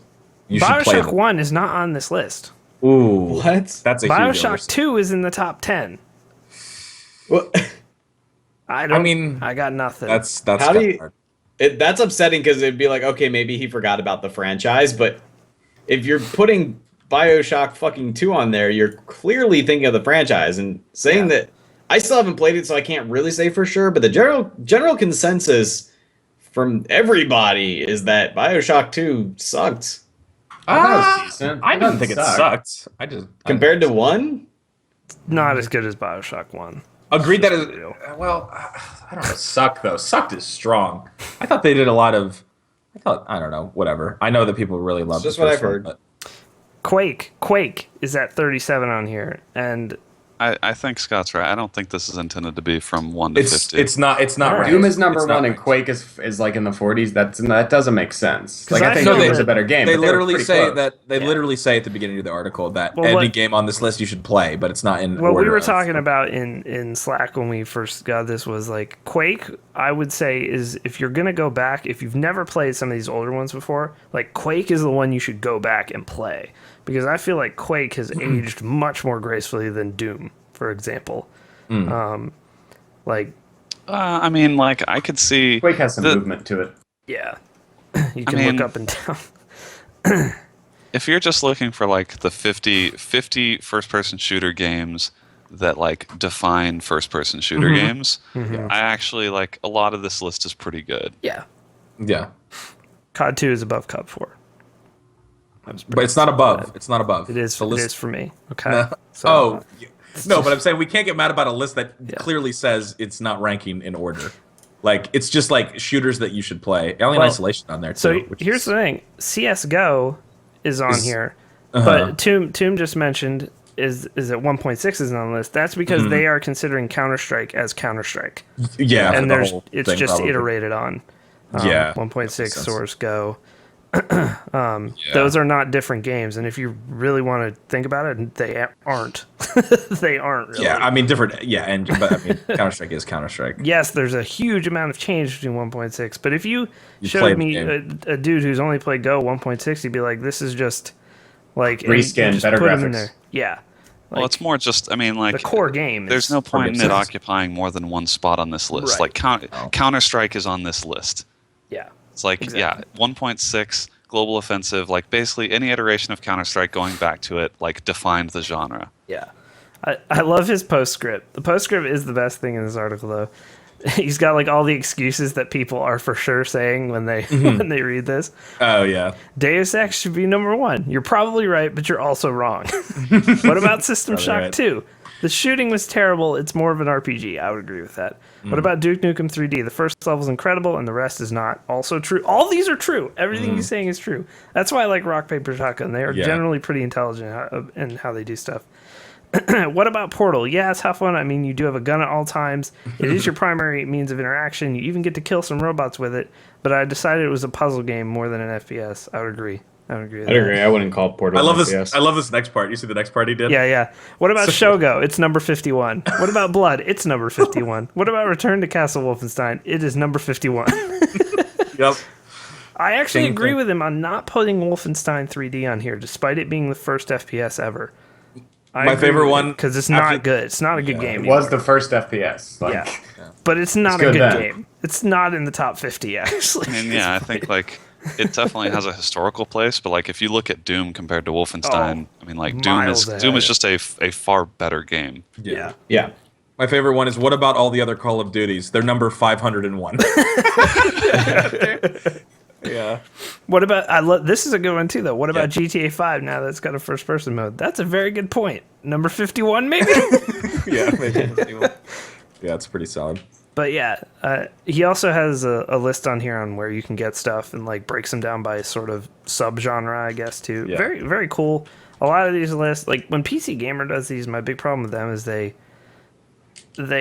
Bioshock 1 is not on this list. Ooh. What? That's a Bioshock 2 is in the top 10. What? I got nothing. That's how do you... hard. That's upsetting because it'd be like, okay, maybe he forgot about the franchise, but if you're putting Bioshock fucking 2 on there, you're clearly thinking of the franchise and saying that. I still haven't played it, so I can't really say for sure, but the general consensus from everybody is that Bioshock 2 sucked. I didn't think it sucked. Compared to 1? Not as good as Bioshock 1. Agreed that well, I don't know. Sucked though. Sucked is strong. I thought they did a lot of. I don't know. Whatever. I know that people really love. Just what I've heard. But Quake is at 37 on here, and I think Scott's right. I don't think this is intended to be from 1 to 50. It's not right. Doom is number 1 and right. Quake is like in the 40s. That doesn't make sense. Like I think Doom is a better game. They but literally say close. literally say at the beginning of the article that any game on this list you should play, but it's not in what order. we were talking about in Slack when we first got this was like Quake. I would say is if you're gonna go back, if you've never played some of these older ones before, like Quake is the one you should go back and play, because I feel like Quake has aged much more gracefully than Doom, for example. I mean, like, I could see... Quake has some movement to it. Yeah. You can look up and down. If you're just looking for, like, the 50 first-person shooter games that, like, define first-person shooter games, I actually, like, a lot of this list is pretty good. Yeah. Yeah. COD 2 is above COD 4. But it's not above. It's not above. It is, the list. it is for me. Okay. No, but I'm saying we can't get mad about a list that clearly says it's not ranking in order. Like, it's just like shooters that you should play. Alien Isolation on there, too. So here's the thing. CSGO is on here, but Tomb just mentioned is at 1.6 is on the list. That's because they are considering Counter-Strike as Counter-Strike. Yeah, and it's just probably iterated on. 1.6 Source Go. Those are not different games, and if you really want to think about it, they aren't. They aren't really. Yeah, I mean different. Yeah, but I mean Counter-Strike is Counter-Strike. Yes, there's a huge amount of change between 1.6, but if you showed me a dude who's only played Go 1.6, he'd be like, "This is just like reskin, better graphics." Yeah. Well, it's more just, I mean, like... The core game there's no point in it occupying more than one spot on this list. Right. Like, Counter-Strike is on this list. Yeah. It's like, 1.6, Global Offensive, like, basically any iteration of Counter-Strike going back to it, like, defined the genre. Yeah. I love his postscript. The postscript is the best thing in this article, though. He's got, like, all the excuses that people are for sure saying when they when they read this. Oh, yeah. Deus Ex should be number 1. You're probably right, but you're also wrong. What about System Shock 2? The shooting was terrible. It's more of an RPG. I would agree with that. What about Duke Nukem 3D? The first level is incredible, and the rest is not. Also true. All these are true. Everything he's saying is true. That's why I like Rock, Paper, Shotgun. They are generally pretty intelligent in how they do stuff. What about Portal? Yeah, it's fun. I mean, you do have a gun at all times. It is your primary means of interaction. You even get to kill some robots with it. But I decided it was a puzzle game more than an FPS. I would agree. I'd agree. I wouldn't call Portal. I love this. FPS. I love this next part. You see the next part he did? Yeah. What about Shogo? It's number 51. What about Blood? It's number 51. What about Return to Castle Wolfenstein? It is number 51. Yep. I actually agree with him on not putting Wolfenstein 3D on here, despite it being the first FPS ever. My favorite one, because it's not good. It's not a good game. It was the first FPS. But it's not a good game. It's not in the top 50 actually. I mean, I think like it definitely has a historical place, but like if you look at Doom compared to Wolfenstein, I mean, like Doom is just a far better game. Yeah. My favorite one is, what about all the other Call of Duties? They're number 501. Yeah. What about this is a good one too though. What about GTA 5 now that it's got a first person mode? That's a very good point. Number 51 maybe? Yeah, maybe 51. Yeah, it's pretty solid. But he also has a list on here on where you can get stuff and like breaks them down by sort of subgenre, I guess, too. Yeah. Very, very cool. A lot of these lists, like when PC Gamer does these, my big problem with them is they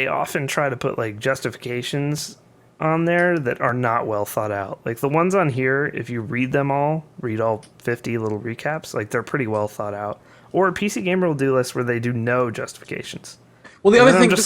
often try to put like justifications on there that are not well thought out. Like the ones on here, if you read all 50 little recaps, like they're pretty well thought out. Or PC Gamer will do lists where they do no justifications. Well, the other thing, this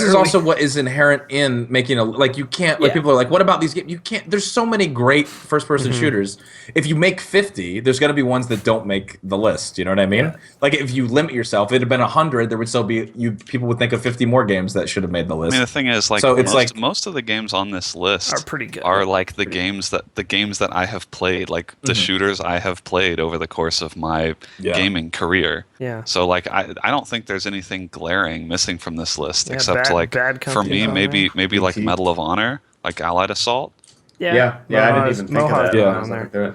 is also what is inherent in making you can't, people are like, what about these games? You can't, there's so many great first-person shooters. If you make 50, there's going to be ones that don't make the list, you know what I mean? Yeah. Like, if you limit yourself, if it had been 100, there would still be, people would think of 50 more games that should have made the list. I mean, the thing is, like, so most of the games on this list are pretty good. Are like the games that I have played, like the shooters I have played over the course of my gaming career. Yeah. So, like, I don't think there's anything glaring missing from this list, except for me, maybe like Medal of Honor, like Allied Assault. Yeah, I didn't even think of that. On there.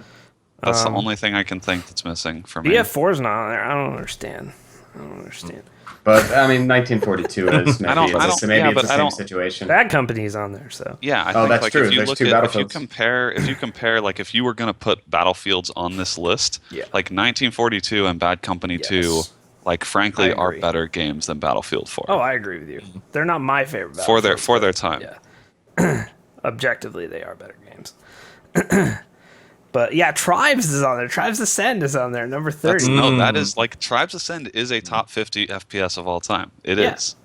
That's the only thing I can think that's missing for me. BF4's not on there. I don't understand. I don't understand. But I mean, 1942 is maybe it's the same situation. Bad Company's on there, so yeah. I think that's like true. if you There's look two at Battlefields. if you compare like if you were going to put Battlefields on this list, Yeah. like 1942 and Bad Company 2, like frankly are better games than Battlefield 4. Oh, I agree with you. They're not my favorite for their time. Yeah. Objectively, they are better games. But yeah, Tribes is on there. Tribes Ascend is on there, number 30. That is like Tribes Ascend is a top 50 FPS of all time. It is.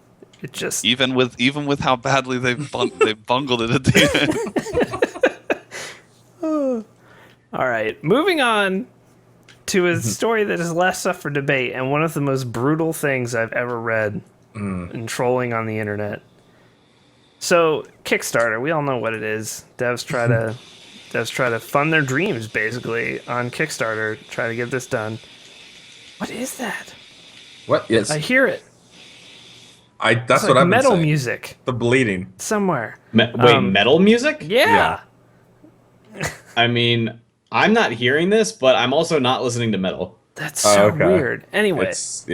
It just even with how badly they bungled it at the end. All right, moving on to a story that is less up for debate and one of the most brutal things I've ever read in trolling on the internet. So Kickstarter, we all know what it is. Devs try to fund their dreams, basically, on Kickstarter, try to get this done. What is that? What? Yes. I hear it. That's like what I'm metal saying. music. The bleeding. Somewhere. Wait, metal music? Yeah. I mean, I'm not hearing this, but I'm also not listening to metal. That's so weird. Anyway. It's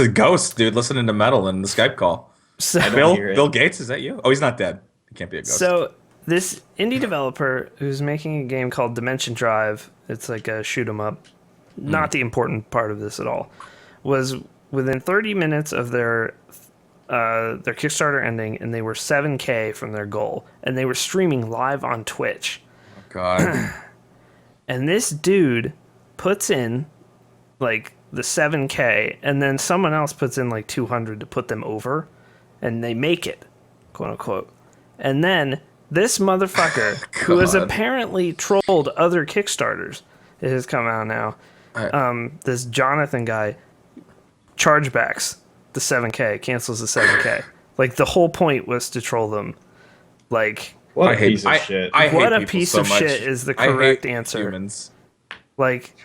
a ghost, dude, listening to metal in the Skype call. So, Bill Gates, is that you? Oh, he's not dead. He can't be a ghost. So this indie developer who's making a game called Dimension Drive, it's like a shoot 'em up, not the important part of this at all, was within 30 minutes of their Kickstarter ending, and they were 7K from their goal, and they were streaming live on Twitch. Oh, God. And this dude puts in like the 7K, and then someone else puts in like 200 to put them over, and they make it, quote unquote. And then this motherfucker, who has apparently trolled other Kickstarters, it has come out now. This Jonathan guy chargebacks the 7K, cancels the 7K. Like, the whole point was to troll them. Like, what a piece of shit. What a piece of shit is the correct answer. Humans. Like,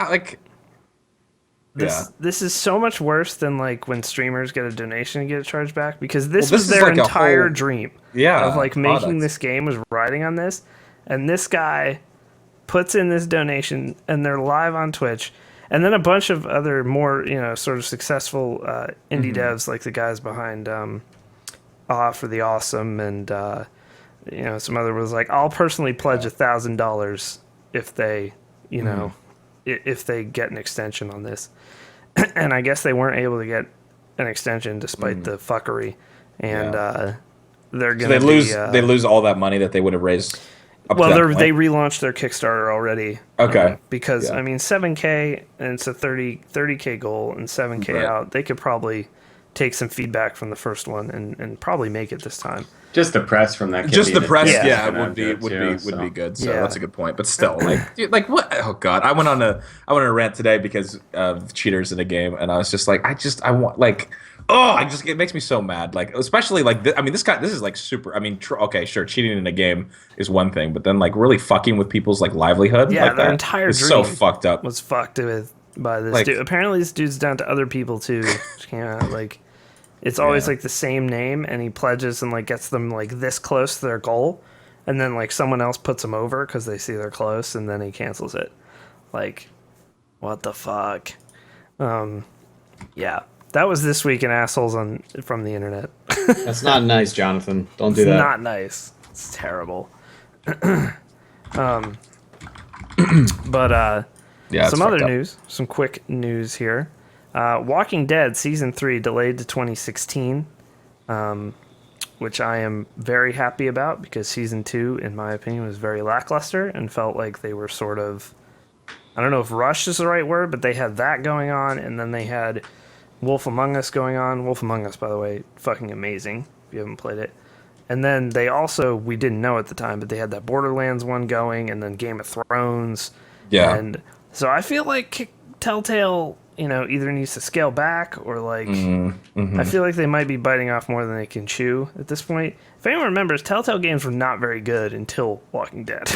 this is so much worse than like when streamers get a donation and get a charge back, because this was their like entire dream. Yeah, of like making this game was riding on this, and this guy puts in this donation and they're live on Twitch, and then a bunch of other more sort of successful indie devs like the guys behind for the Awesome and some other was like, I'll personally pledge $1,000 if they if they get an extension on this. And I guess they weren't able to get an extension despite the fuckery, and they're gonna they lose all that money that they would have raised. They relaunched their Kickstarter already. Okay, because I mean 7K and it's a 30K goal and 7K out. They could probably take some feedback from the first one and probably make it this time. Just the press from that. Just the press, would be good. So that's a good point. But still, like what? Oh God, I went on a rant today because of cheaters in a game, and I was just like, it makes me so mad. Like, especially like, this is like super. I mean, okay, sure, cheating in a game is one thing, but then like really fucking with people's like livelihood. Yeah, like their that entire is dream so fucked up. Was fucked with by this dude. Apparently, this dude's done to other people too. Like. It's always like the same name, and he pledges and like gets them like this close to their goal, and then like someone else puts them over because they see they're close, and then he cancels it. Like, what the fuck? Yeah, that was This Week in Assholes from the internet. That's not nice, Jonathan. Don't do that. It's not nice. It's terrible. Some other news, some quick news here. Walking Dead Season 3 delayed to 2016, which I am very happy about, because Season 2, in my opinion, was very lackluster and felt like they were sort of, I don't know if rushed is the right word, but they had that going on, and then they had Wolf Among Us going on. Wolf Among Us, by the way, fucking amazing if you haven't played it. And then they also, we didn't know at the time, but they had that Borderlands one going, and then Game of Thrones. Yeah. And so I feel like Telltale... either needs to scale back or like I feel like they might be biting off more than they can chew at this point. If anyone remembers, Telltale games were not very good until Walking Dead.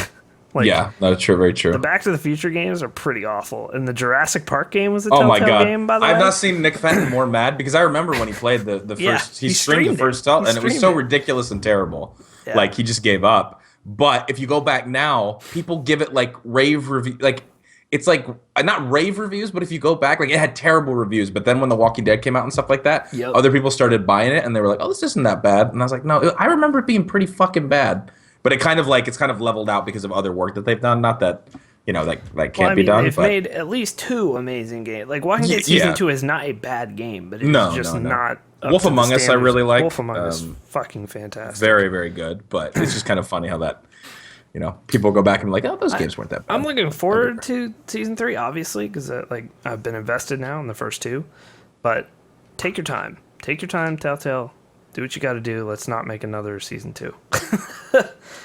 That's true, very true. The Back to the Future games are pretty awful, and the Jurassic Park game was a Telltale game, by the way. I've not seen Nick Fenton more mad, because I remember when he played the first, he streamed the first Telltale, and it was so ridiculous and terrible. Yeah. Like, he just gave up. But if you go back now, people give it like rave review, like it's like not rave reviews, but if you go back, like it had terrible reviews. But then when The Walking Dead came out and stuff like that, other people started buying it and they were like, "Oh, this isn't that bad." And I was like, "No, I remember it being pretty fucking bad." But it's kind of leveled out because of other work that they've done. Not that that can't be done. They've made at least 2 amazing games. Like Walking Dead Season 2 is not a bad game, but it's not. Wolf Among Us, I really like. Wolf Among Us, fucking fantastic. Very, very good. But it's just kind of funny how that. People go back and be like, "Oh, those games weren't that bad." I'm looking forward to Season 3, obviously, because I've been invested now in the first 2. But take your time. Take your time, Telltale. Do what you got to do. Let's not make another Season 2.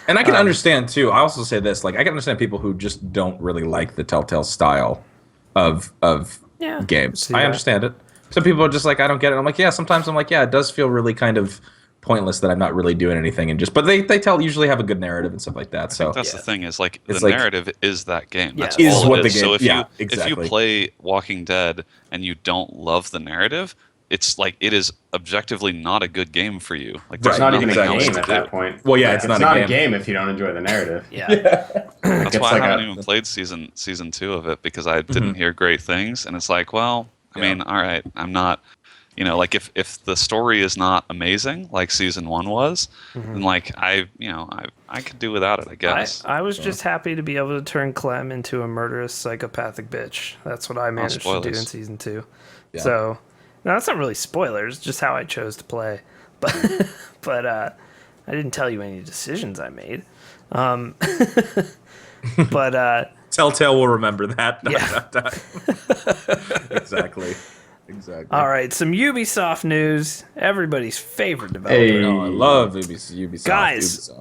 And I can understand, too. I also say this. Like, I can understand people who just don't really like the Telltale style of games. I understand it. Some people are just like, I don't get it. I'm like, yeah, sometimes I'm like, yeah, it does feel really kind of pointless that I'm not really doing anything, but they usually have a good narrative and stuff like that. So that's the thing is like the narrative is that game. That's is all what it the is. game. So if you play Walking Dead and you don't love the narrative, it's like it is objectively not a good game for you. Like there's not even a nothing game else at to that do. point. Well, yeah, it's not a game if you don't enjoy the narrative. That's why I haven't even played season 2 of it because I didn't hear great things, and it's like, well, I mean, all right, I'm not. Like if the story is not amazing, like season 1 was, then like I could do without it, I guess. I was just happy to be able to turn Clem into a murderous psychopathic bitch. That's what I managed to do in season 2. Yeah. So, no, that's not really spoilers, just how I chose to play. But I didn't tell you any decisions I made. But Telltale will remember that. Yeah. Exactly. All right, some Ubisoft news. Everybody's favorite developer. Hey, I love Ubisoft. Guys,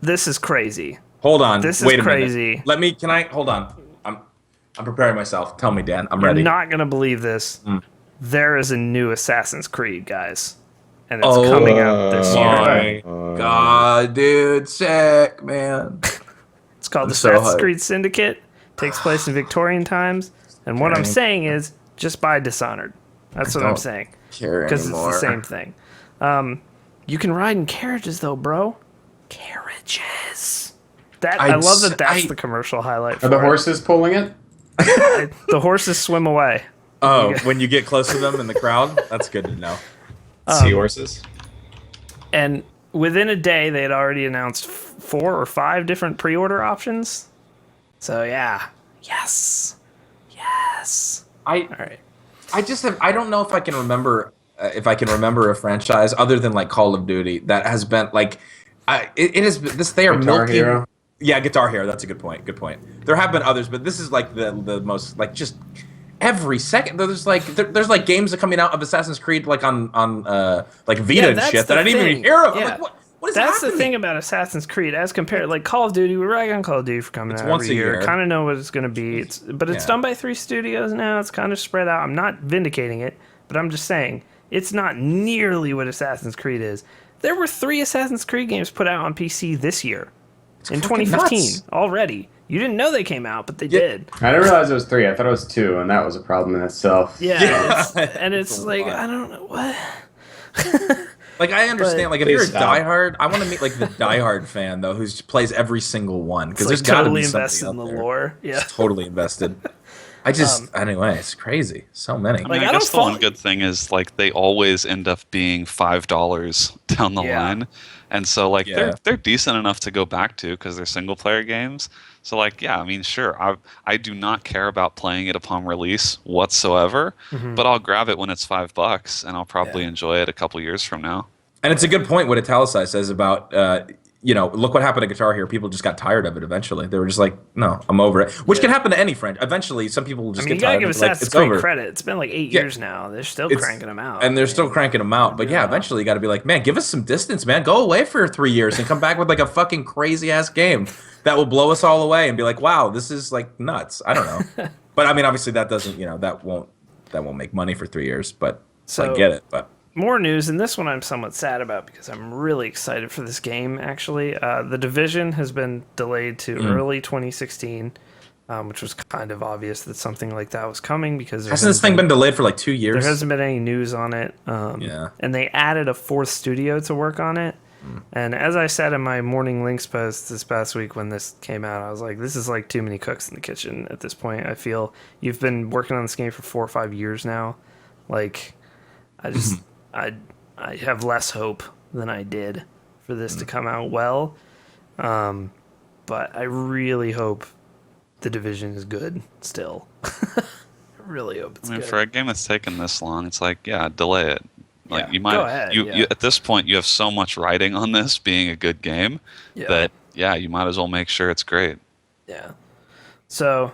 this is crazy. Hold on. This Wait is crazy. A minute. Hold on. I'm preparing myself. Tell me, Dan. I'm ready. You're not going to believe this. There is a new Assassin's Creed, guys. And it's coming out this year. Oh my God, dude. Sick, man. It's called Assassin's Creed Syndicate. Takes place in Victorian times. And what I'm saying is, just buy Dishonored. That's what I'm saying. Because it's the same thing. You can ride in carriages, though, bro. Carriages. I love that that's the commercial highlight for Are the horses pulling it? The horses swim away. Oh, when you get close to them in the crowd? That's good to know. Seahorses. And within a day, they had already announced 4 or 5 different pre-order options. So, yeah. Yes. All right. I don't know if I can remember a franchise other than like Call of Duty that has been like it is this they are Guitar milking. Hero. Yeah, Guitar Hero. That's a good point. There have been others, but this is like the most like just every second there's like games that coming out of Assassin's Creed like on like Vita and shit that I didn't even hear of. Yeah. I'm like, what is That's happening? the thing about Assassin's Creed as compared like Call of Duty. We're ragging on Call of Duty for coming out once every a year. Kind of know what it's going to be. It's done by 3 studios now. It's kind of spread out. I'm not vindicating it, but I'm just saying it's not nearly what Assassin's Creed is. There were 3 Assassin's Creed games put out on PC this year in 2015 nuts. already. You didn't know they came out, but they did. I didn't realize it was 3. I thought it was 2, and that was a problem in itself. Yeah. It's like, I don't know what. Like I understand, like if you're a diehard, I want to meet like the diehard fan though, who plays every single one because there's got to be something invested in the lore. Yeah, totally invested. Anyway, it's crazy. So many. I mean, I guess the one good thing is like they always end up being $5 down the line, and so like they're decent enough to go back to because they're single player games. So like I mean sure, I do not care about playing it upon release whatsoever, but I'll grab it when it's $5 and I'll probably enjoy it a couple years from now. And it's a good point what Italicized says about look what happened to Guitar Hero. People just got tired of it eventually. They were just like, no, I'm over it. Which can happen to any friend. Eventually, some people will just get tired of it. You gotta give Assassin's Creed credit. It's been like 8 years now. They're still cranking them out. And they're still cranking them out. But yeah, eventually you got to be like, man, give us some distance, man. Go away for 3 years and come back with like a fucking crazy-ass game that will blow us all away and be like, wow, this is like nuts. I don't know. But I mean, obviously that doesn't, that won't make money for 3 years. But I get it. But more news, and this one I'm somewhat sad about because I'm really excited for this game, actually. The Division has been delayed to early 2016, which was kind of obvious that something like that was coming because... Hasn't this thing been delayed for like 2 years? There hasn't been any news on it. And they added a 4th studio to work on it. And as I said in my Morning Links post this past week when this came out, I was like, this is like too many cooks in the kitchen at this point. I feel you've been working on this game for 4 or 5 years now. Like, I just, I have less hope than I did for this to come out well. But I really hope The Division is good still. I really hope it's good. For a game that's taken this long, it's like, delay it. Like you might, go ahead, you at this point you have so much riding on this being a good game that you might as well make sure it's great. Yeah. So.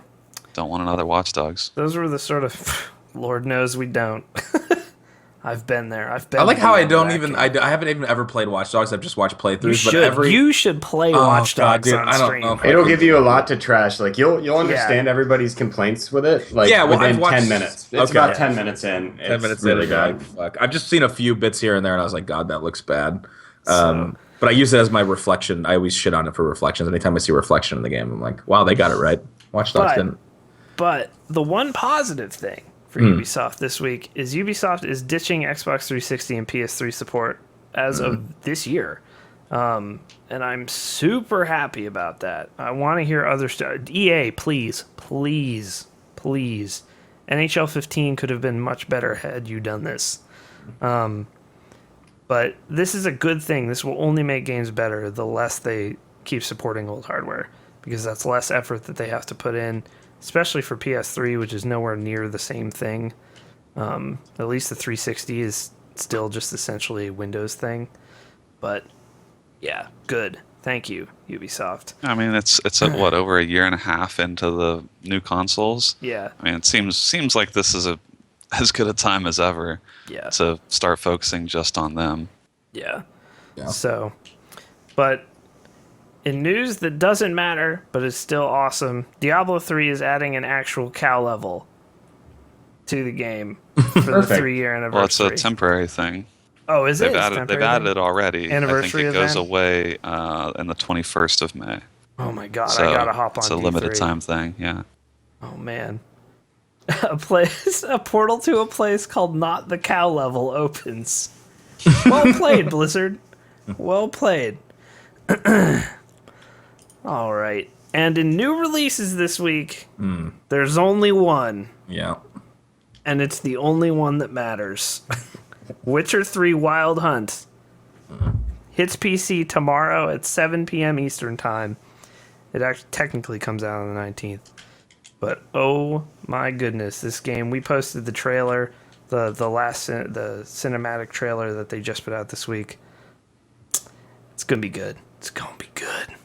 Don't want another Watch Dogs. Those were the sort of, Lord knows we don't. I've been there. I like how I don't even. I haven't even ever played Watch Dogs. I've just watched playthroughs. You should play Watch Dogs on stream. It'll give you a lot to trash. Like you'll understand everybody's complaints with it. Like within 10 minutes. It's about 10 minutes in. 10 minutes really in. Good. Fuck. I've just seen a few bits here and there, and I was like, God, that looks bad. But I use it as my reflection. I always shit on it for reflections. Anytime I see reflection in the game, I'm like, wow, they got it right. Watch Dogs didn't. But the one positive thing for Ubisoft this week is Ubisoft is ditching Xbox 360 and PS3 support as of this year. And I'm super happy about that. I want to hear other stuff. EA, please. NHL 15 could have been much better had you done this. But this is a good thing. This will only make games better the less they keep supporting old hardware, because that's less effort that they have to put in, especially for PS3, which is nowhere near the same thing. At least the 360 is still just essentially a Windows thing. But yeah, good. Thank you, Ubisoft. I mean, it's what, over a year and a half into the new consoles? Yeah. I mean, it seems like this is as good a time as ever to start focusing just on them. Yeah. So, but in news that doesn't matter, but is still awesome, Diablo 3 is adding an actual cow level to the game for the 3-year anniversary. Well, it's a temporary thing. Oh, is it? They've added it already. Anniversary I think it goes away in the 21st of May. Oh my god, So I gotta hop on. It's a limited time thing, yeah. Oh man. A portal to a place called Not the Cow Level opens. Well played, Blizzard. Well played. All right. And in new releases this week, there's only one. Yeah. And it's the only one that matters. Witcher 3 Wild Hunt hits PC tomorrow at 7 p.m. Eastern Time. It actually technically comes out on the 19th. But oh my goodness, this game, we posted the trailer, the cinematic trailer that they just put out this week. It's going to be good. It's going to be good.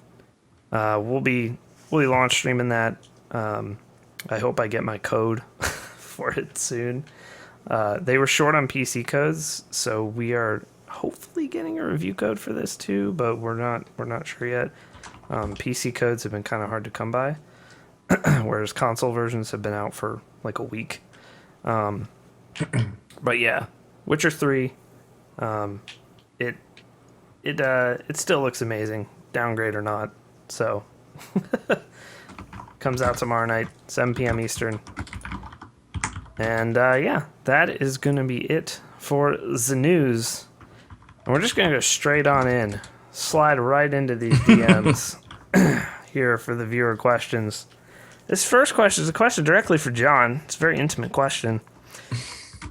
We'll be launch streaming that. I hope I get my code for it soon. They were short on PC codes, so we are hopefully getting a review code for this too, but we're not sure yet. PC codes have been kind of hard to come by, whereas console versions have been out for like a week. But yeah, Witcher 3, it still looks amazing, downgrade or not. So comes out tomorrow night, 7 p.m. Eastern. And that is going to be it for the news. And we're just going to go straight on in, slide right into these DMs here for the viewer questions. This first question is a question directly for John. It's a very intimate question.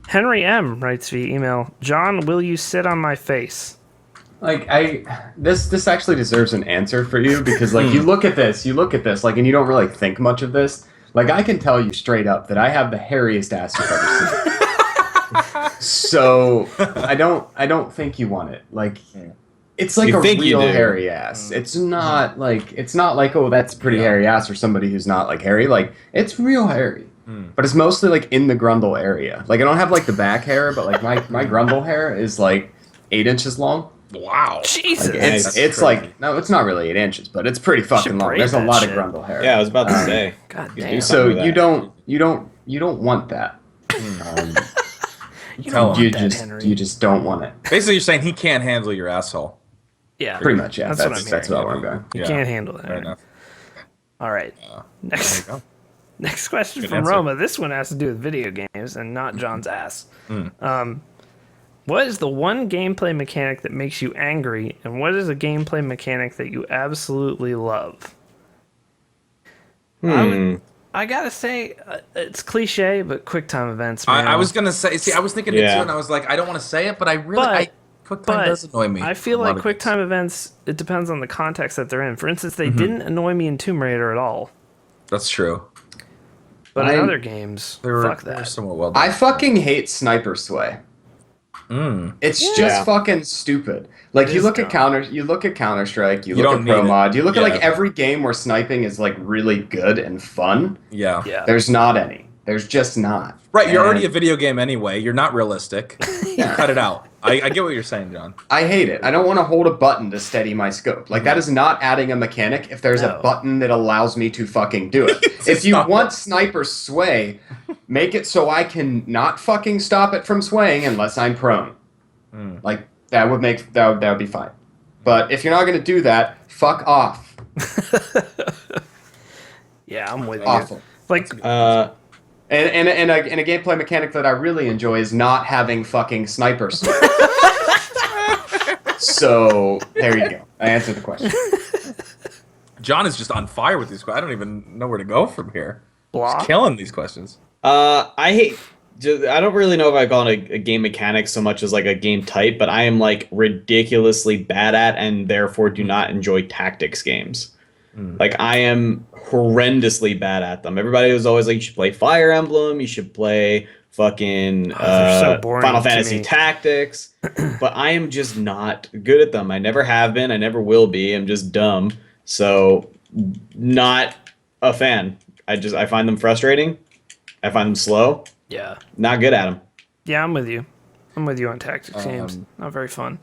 Henry M. writes via email, John, will you sit on my face? Like, this actually deserves an answer for you, because like you look at this like, and you don't really think much of this. Like, I can tell you straight up that I have the hairiest ass you've ever seen. So I don't think you want it. Like, it's like a real hairy ass. It's not like oh, that's a pretty hairy ass, or somebody who's not like hairy. Like, it's real hairy. But it's mostly like in the grundle area. Like, I don't have like the back hair, but like my grundle hair is like 8 inches long. Wow. Jesus. Like, it's like, no, it's not really 8 inches, but it's pretty fucking long. There's a lot of grundle hair. Yeah, I was about to say. God damn. So you don't want that. You just don't want it. Basically, you're saying he can't handle your asshole. Yeah. Pretty much, yeah. That's what I'm that's hearing. about where I'm going. You can't handle that. Fair enough. All right. Next question Good from answer. Roma. This one has to do with video games and not John's ass. What is the one gameplay mechanic that makes you angry, and what is a gameplay mechanic that you absolutely love? I gotta say, it's cliche, but QuickTime events, man. I was gonna say, I was thinking it too, and I was like, I don't want to say it, but QuickTime does annoy me. I feel like QuickTime events, it depends on the context that they're in. For instance, they didn't annoy me in Tomb Raider at all. That's true. But in other games, fuck that. They're somewhat well done. I fucking hate sniper sway. It's just fucking stupid. Like you look at Counter-Strike, you look at Pro Mod, you look at like every game where sniping is like really good and fun. Yeah. There's not any. There's just not. Right, you're already a video game anyway. You're not realistic. Cut it out. I get what you're saying, John. I hate it. I don't want to hold a button to steady my scope. Like, that is not adding a mechanic if there's a button that allows me to fucking do it. If you want sniper sway, make it so I can not fucking stop it from swaying unless I'm prone. Like, that would be fine. But if you're not going to do that, fuck off. Yeah, I'm with you. Awful. Like, And a gameplay mechanic that I really enjoy is not having fucking sniper sway. So, there you go. I answered the question. John is just on fire with these questions. I don't even know where to go from here. Blah. He's killing these questions. I don't really know if I call it a game mechanic so much as like a game type, but I am like ridiculously bad at and therefore do not enjoy tactics games. Like, I am horrendously bad at them. Everybody was always like, you should play Fire Emblem, you should play fucking so boring Final Fantasy Tactics, but I am just not good at them. I never have been, I never will be. I'm just dumb. So, not a fan. I find them frustrating. I find them slow. Yeah. Not good at them. Yeah, I'm with you. I'm with you on tactics games. Not very fun.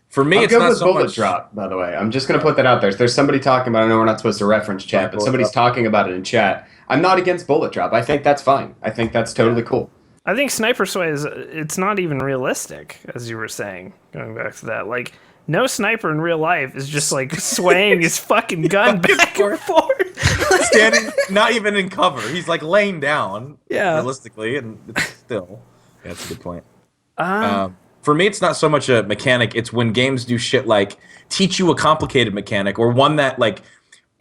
For me, it's not so bullet much... drop, by the way. I'm just going to put that out there. There's somebody talking about, I know we're not supposed to reference chat, but somebody's talking about it in chat. I'm not against bullet drop. I think that's fine. I think that's totally cool. I think sniper sway it's not even realistic, as you were saying, going back to that. Like, no sniper in real life is just like swaying his fucking gun back and forth. Standing, not even in cover. He's like laying down, realistically, and it's still... Yeah, that's a good point. For me, it's not so much a mechanic. It's when games do shit like teach you a complicated mechanic or one that, like,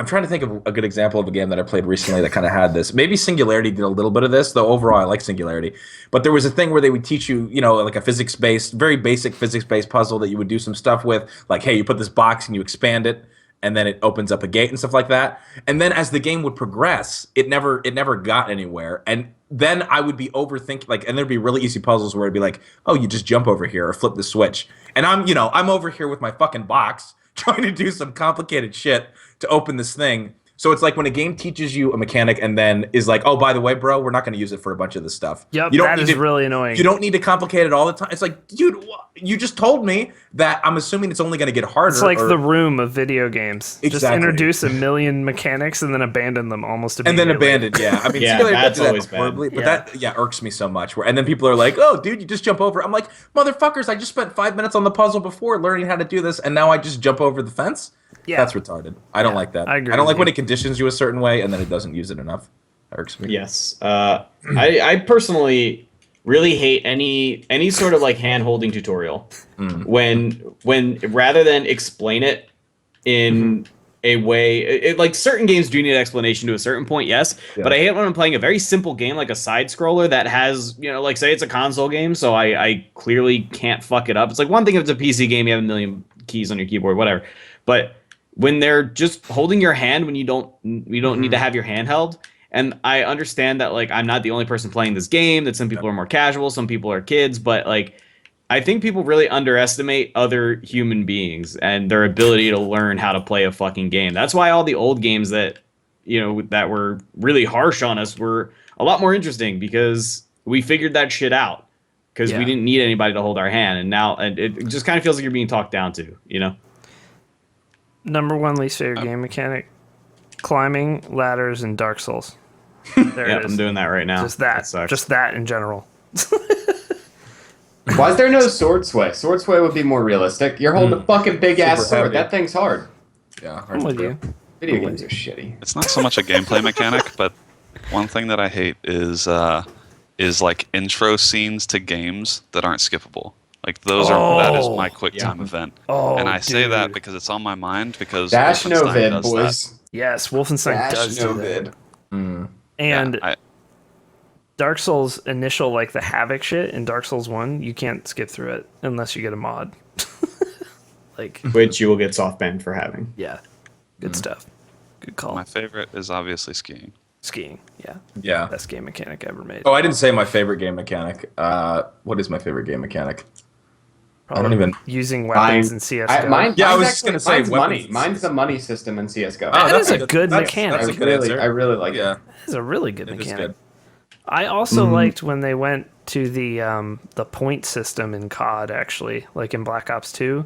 I'm trying to think of a good example of a game that I played recently that kind of had this. Maybe Singularity did a little bit of this, though overall I like Singularity. But there was a thing where they would teach you, you know, like a physics-based, very basic physics-based puzzle that you would do some stuff with. Like, hey, you put this box and you expand it, and then it opens up a gate and stuff like that. And then as the game would progress, it never got anywhere. And then I would be overthinking, like, and there'd be really easy puzzles where it'd be like, oh, you just jump over here or flip the switch. And I'm over here with my fucking box trying to do some complicated shit to open this thing. So it's like when a game teaches you a mechanic and then is like, oh, by the way, bro, we're not going to use it for a bunch of this stuff. Yep, that is really annoying. You don't need to complicate it all the time. It's like, dude, you just told me that I'm assuming it's only going to get harder. It's like the Room of video games. Exactly. Just introduce a million mechanics and then abandon them almost immediately. And then abandon, yeah. I mean, that's always horribly, but that irks me so much. And then people are like, oh, dude, you just jump over. I'm like, motherfuckers, I just spent 5 minutes on the puzzle before learning how to do this, and now I just jump over the fence? Yeah. That's retarded. I don't like that. I agree. I don't like when it conditions you a certain way and then it doesn't use it enough. That irks me. Yes. I personally really hate any sort of like hand-holding tutorial. When rather than explain it in a way, like certain games do need explanation to a certain point, yes. Yeah. But I hate when I'm playing a very simple game like a side scroller that has, you know, like say it's a console game, so I clearly can't fuck it up. It's like one thing if it's a PC game, you have a million keys on your keyboard, whatever. But when they're just holding your hand when you don't need to have your hand held. And I understand that, like, I'm not the only person playing this game, that some people are more casual, some people are kids, but, like, I think people really underestimate other human beings and their ability to learn how to play a fucking game. That's why all the old games that, you know, that were really harsh on us were a lot more interesting because we figured that shit out because we didn't need anybody to hold our hand. And now it just kind of feels like you're being talked down to, you know? Number one least favorite game mechanic: climbing ladders in Dark Souls. There it is. I'm doing that right now. Just that in general. Why is there no sword sway? Sword sway would be more realistic. You're holding a fucking big ass sword. Heavy. That thing's hard. Yeah, I'm with you. Video games are shitty. It's not so much a gameplay mechanic, but one thing that I hate is is like intro scenes to games that aren't skippable. Like that is my quick time event. And I say that because it's on my mind because Dash no Wolfenstein vid, does boys. that. Yes, Wolfenstein does do that. And Dark Souls initial, like the Havoc shit in Dark Souls 1, you can't skip through it unless you get a mod. Which you will get soft banned for having. Yeah. Good stuff. Good call. My favorite is obviously skiing. Skiing, yeah. Yeah. Best game mechanic ever made. Oh, I didn't say my favorite game mechanic. What is my favorite game mechanic? Probably I don't even... Using weapons in CSGO. I was just going to say money. Mine's the money system in CSGO. That is a good mechanic. That's a good answer. I really like it. That is a really good mechanic. Good. I also liked when they went to the point system in COD, actually, like in Black Ops 2,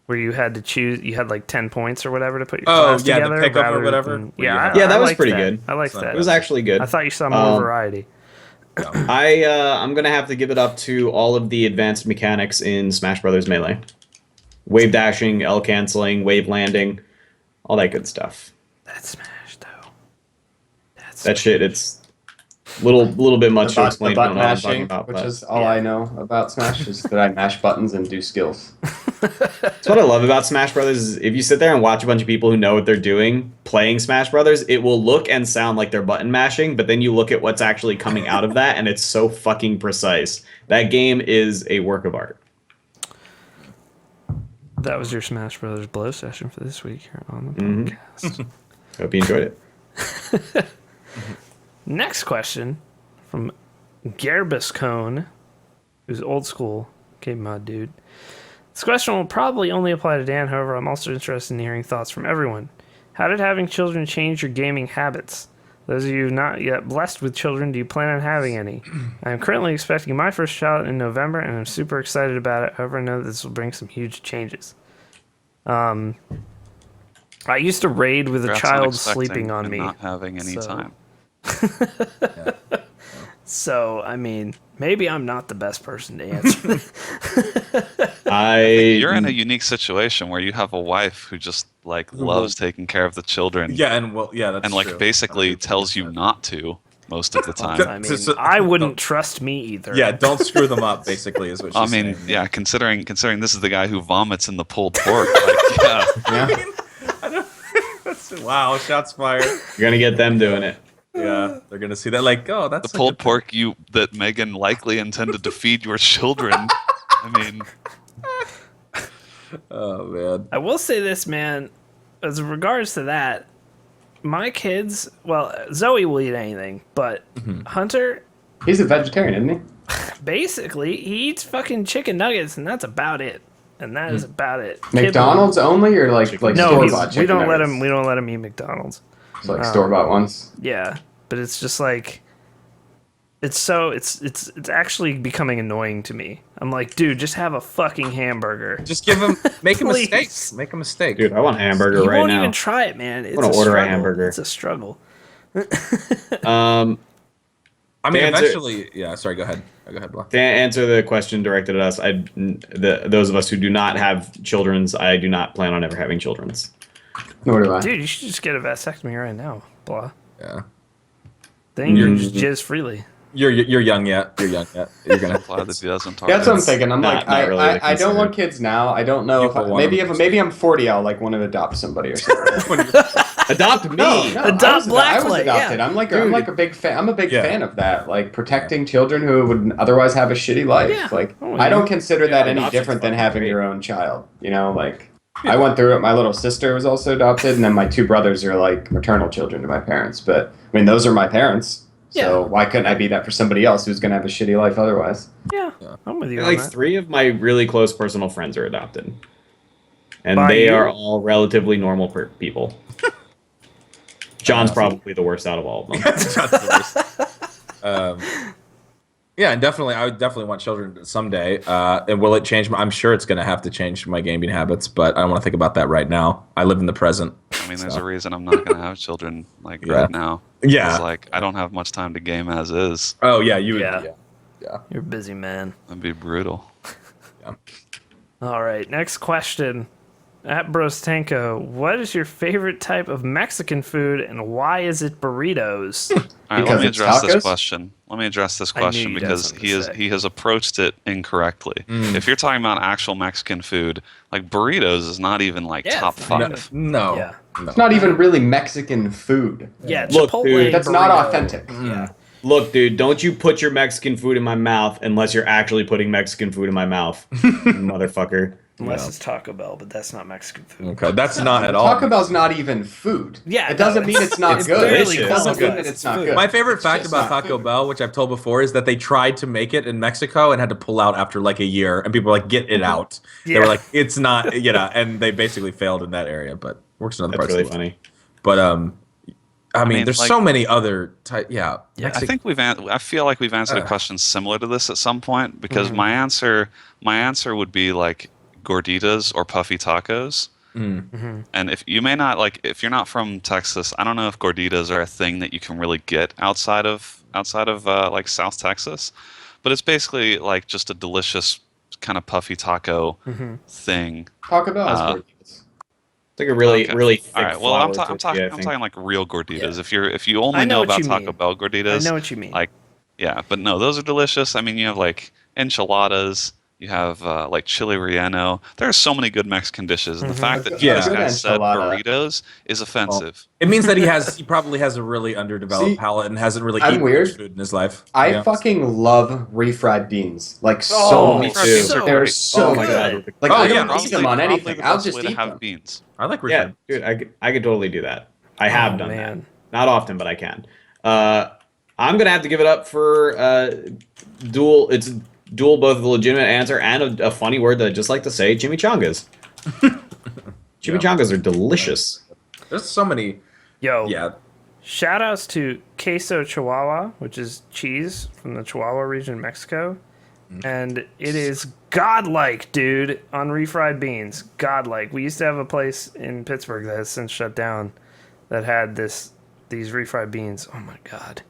where you had to choose, you had like 10 points or whatever to put your class together. The pickup or whatever. That was pretty good. I liked that. It was actually good. I thought you saw more variety. I'm gonna have to give it up to all of the advanced mechanics in Smash Brothers Melee. Wave dashing, L canceling, wave landing, all that good stuff. That's Smash though. That shit, it's little bit much to explain. The button mashing, about, which is all I know about Smash, is that I mash buttons and do skills. That's what I love about Smash Brothers is if you sit there and watch a bunch of people who know what they're doing playing Smash Brothers, it will look and sound like they're button mashing, but then you look at what's actually coming out of that, and it's so fucking precise. That game is a work of art. That was your Smash Brothers blow session for this week here on the podcast. Hope you enjoyed it. Next question from Gerbus Cone, who's old school KBMOD dude. This question will probably only apply to Dan, however, I'm also interested in hearing thoughts from everyone. How did having children change your gaming habits? Those of you not yet blessed with children, do you plan on having any? I am currently expecting my first child in November, and I'm super excited about it. However, I know this will bring some huge changes. I used to raid with a child sleeping on me. Not having any time. So, I mean, maybe I'm not the best person to answer. You're in a unique situation where you have a wife who just like loves taking care of the children. Yeah, that's and like true. Basically tells you not to most of the time. I mean, I wouldn't trust me either. Yeah, don't screw them up. Basically, is what she's saying. Yeah, considering this is the guy who vomits in the pulled pork. Like, yeah. Wow, shots fired. You're gonna get them doing it. Yeah, they're gonna see that. Like, oh, that's the pulled pork that Megan likely intended to feed your children. I mean, oh man. I will say this, man. As regards to that, my kids. Well, Zoe will eat anything, but Hunter. He's a vegetarian, isn't he? Basically, he eats fucking chicken nuggets, and that's about it. And that is about it. McDonald's only, or like no, store-bought we don't nuggets? let him. We don't let him eat McDonald's. So like store-bought ones. Yeah, but it's just like it's actually becoming annoying to me. I'm like, dude, just have a fucking hamburger. Just make a mistake. Make a mistake. Dude, I want a hamburger right now. You won't even try it, man. I want to order a hamburger. It's a struggle. I mean, eventually, yeah. Sorry, go ahead. Go ahead, Blah. To answer the question directed at us, those of us who do not have children's, I do not plan on ever having children's. Nor do I. Dude, you should just get a vasectomy right now, Blah. Yeah. Then you can just jizz freely. You're young yet. You're gonna apply the doesn't talk. That's what I'm thinking. I'm not really I don't want kids now. I don't know if maybe I'm 40. I'll like want to adopt somebody or something. Adopt me. No, adopt Blacklight. I was adopted. Yeah. I'm like a big fan. I'm a big fan of that. Like protecting children who would otherwise have a shitty life. Yeah. Like I don't consider that any different than having your own child. You know, like I went through it. My little sister was also adopted, and then my two brothers are like maternal children to my parents. But I mean, those are my parents. So why couldn't I be that for somebody else who's going to have a shitty life otherwise? Yeah, I'm with you. Like on that. 3 of my really close personal friends are adopted, and they are all relatively normal people. John's probably the worst out of all of them. John's the worst. Yeah, and I would definitely want children someday. And will it change? I'm sure it's going to have to change my gaming habits, but I don't want to think about that right now. I live in the present. I mean, there's a reason I'm not going to have children right now. Yeah. It's like I don't have much time to game as is. Oh yeah, you would. Yeah. Yeah. You're a busy man. That'd be brutal. Yeah. All right, next question. At Brostenko, what is your favorite type of Mexican food and why is it burritos? All right, let me address this question. address this question because he has approached it incorrectly. If you're talking about actual Mexican food, like burritos is not even like top 5. No. Yeah. It's not even really Mexican food. Yeah, Look, Chipotle dude, that's not burrito. authentic. Yeah. Look, dude, don't you put your Mexican food in my mouth unless you're actually putting Mexican food in my mouth, motherfucker. Unless it's Taco Bell, but that's not Mexican food. Okay, that's not at all. Taco Bell's not even food. Yeah, it doesn't mean it's not good. delicious. It doesn't Good. mean that it's not good. My favorite It's fact just about not Taco food. Bell, which I've told before, is that they tried to make it in Mexico and had to pull out after like a year, and people were like, "Get it out." They were like, "It's not," and they basically failed in that area, but works in other That's parts really of the world. funny. But I mean, there's like, so many other I think I feel like we've answered a question similar to this at some point because my answer would be like gorditas or puffy tacos. And if you may not if you're not from Texas, I don't know if gorditas are a thing that you can really get outside of like South Texas, but it's basically like just a delicious kind of puffy taco thing. Taco Bell has gorditas. It's like a really thick All right. Well, I'm flour talking tortilla, I think. like real gorditas. Yeah. If you I only know know what about you Taco mean. Bell gorditas, I know what you mean. Like, yeah, but no, those are delicious. I mean, you have like enchiladas. You have like chili relleno. There are so many good Mexican dishes, and the fact that this guy said burritos is offensive. It means that he probably has a really underdeveloped palate and hasn't really eaten much food in his life. I fucking love refried beans, like so me much. too. They're so my good. God. Like I don't eat them on Probably anything. the I'll best just way to eat have them. beans. I like refried. Yeah, dude, I could totally do that. I have done that. Not often, but I can. I'm gonna have to give it up for dual. It's dual, both the legitimate answer and a funny word that I just like to say: chimichangas. Chimichangas are delicious. There's so many. Yo. Yeah. Shout outs to Queso Chihuahua, which is cheese from the Chihuahua region in Mexico. And it is godlike, dude, on refried beans. Godlike. We used to have a place in Pittsburgh that has since shut down that had these refried beans. Oh my god.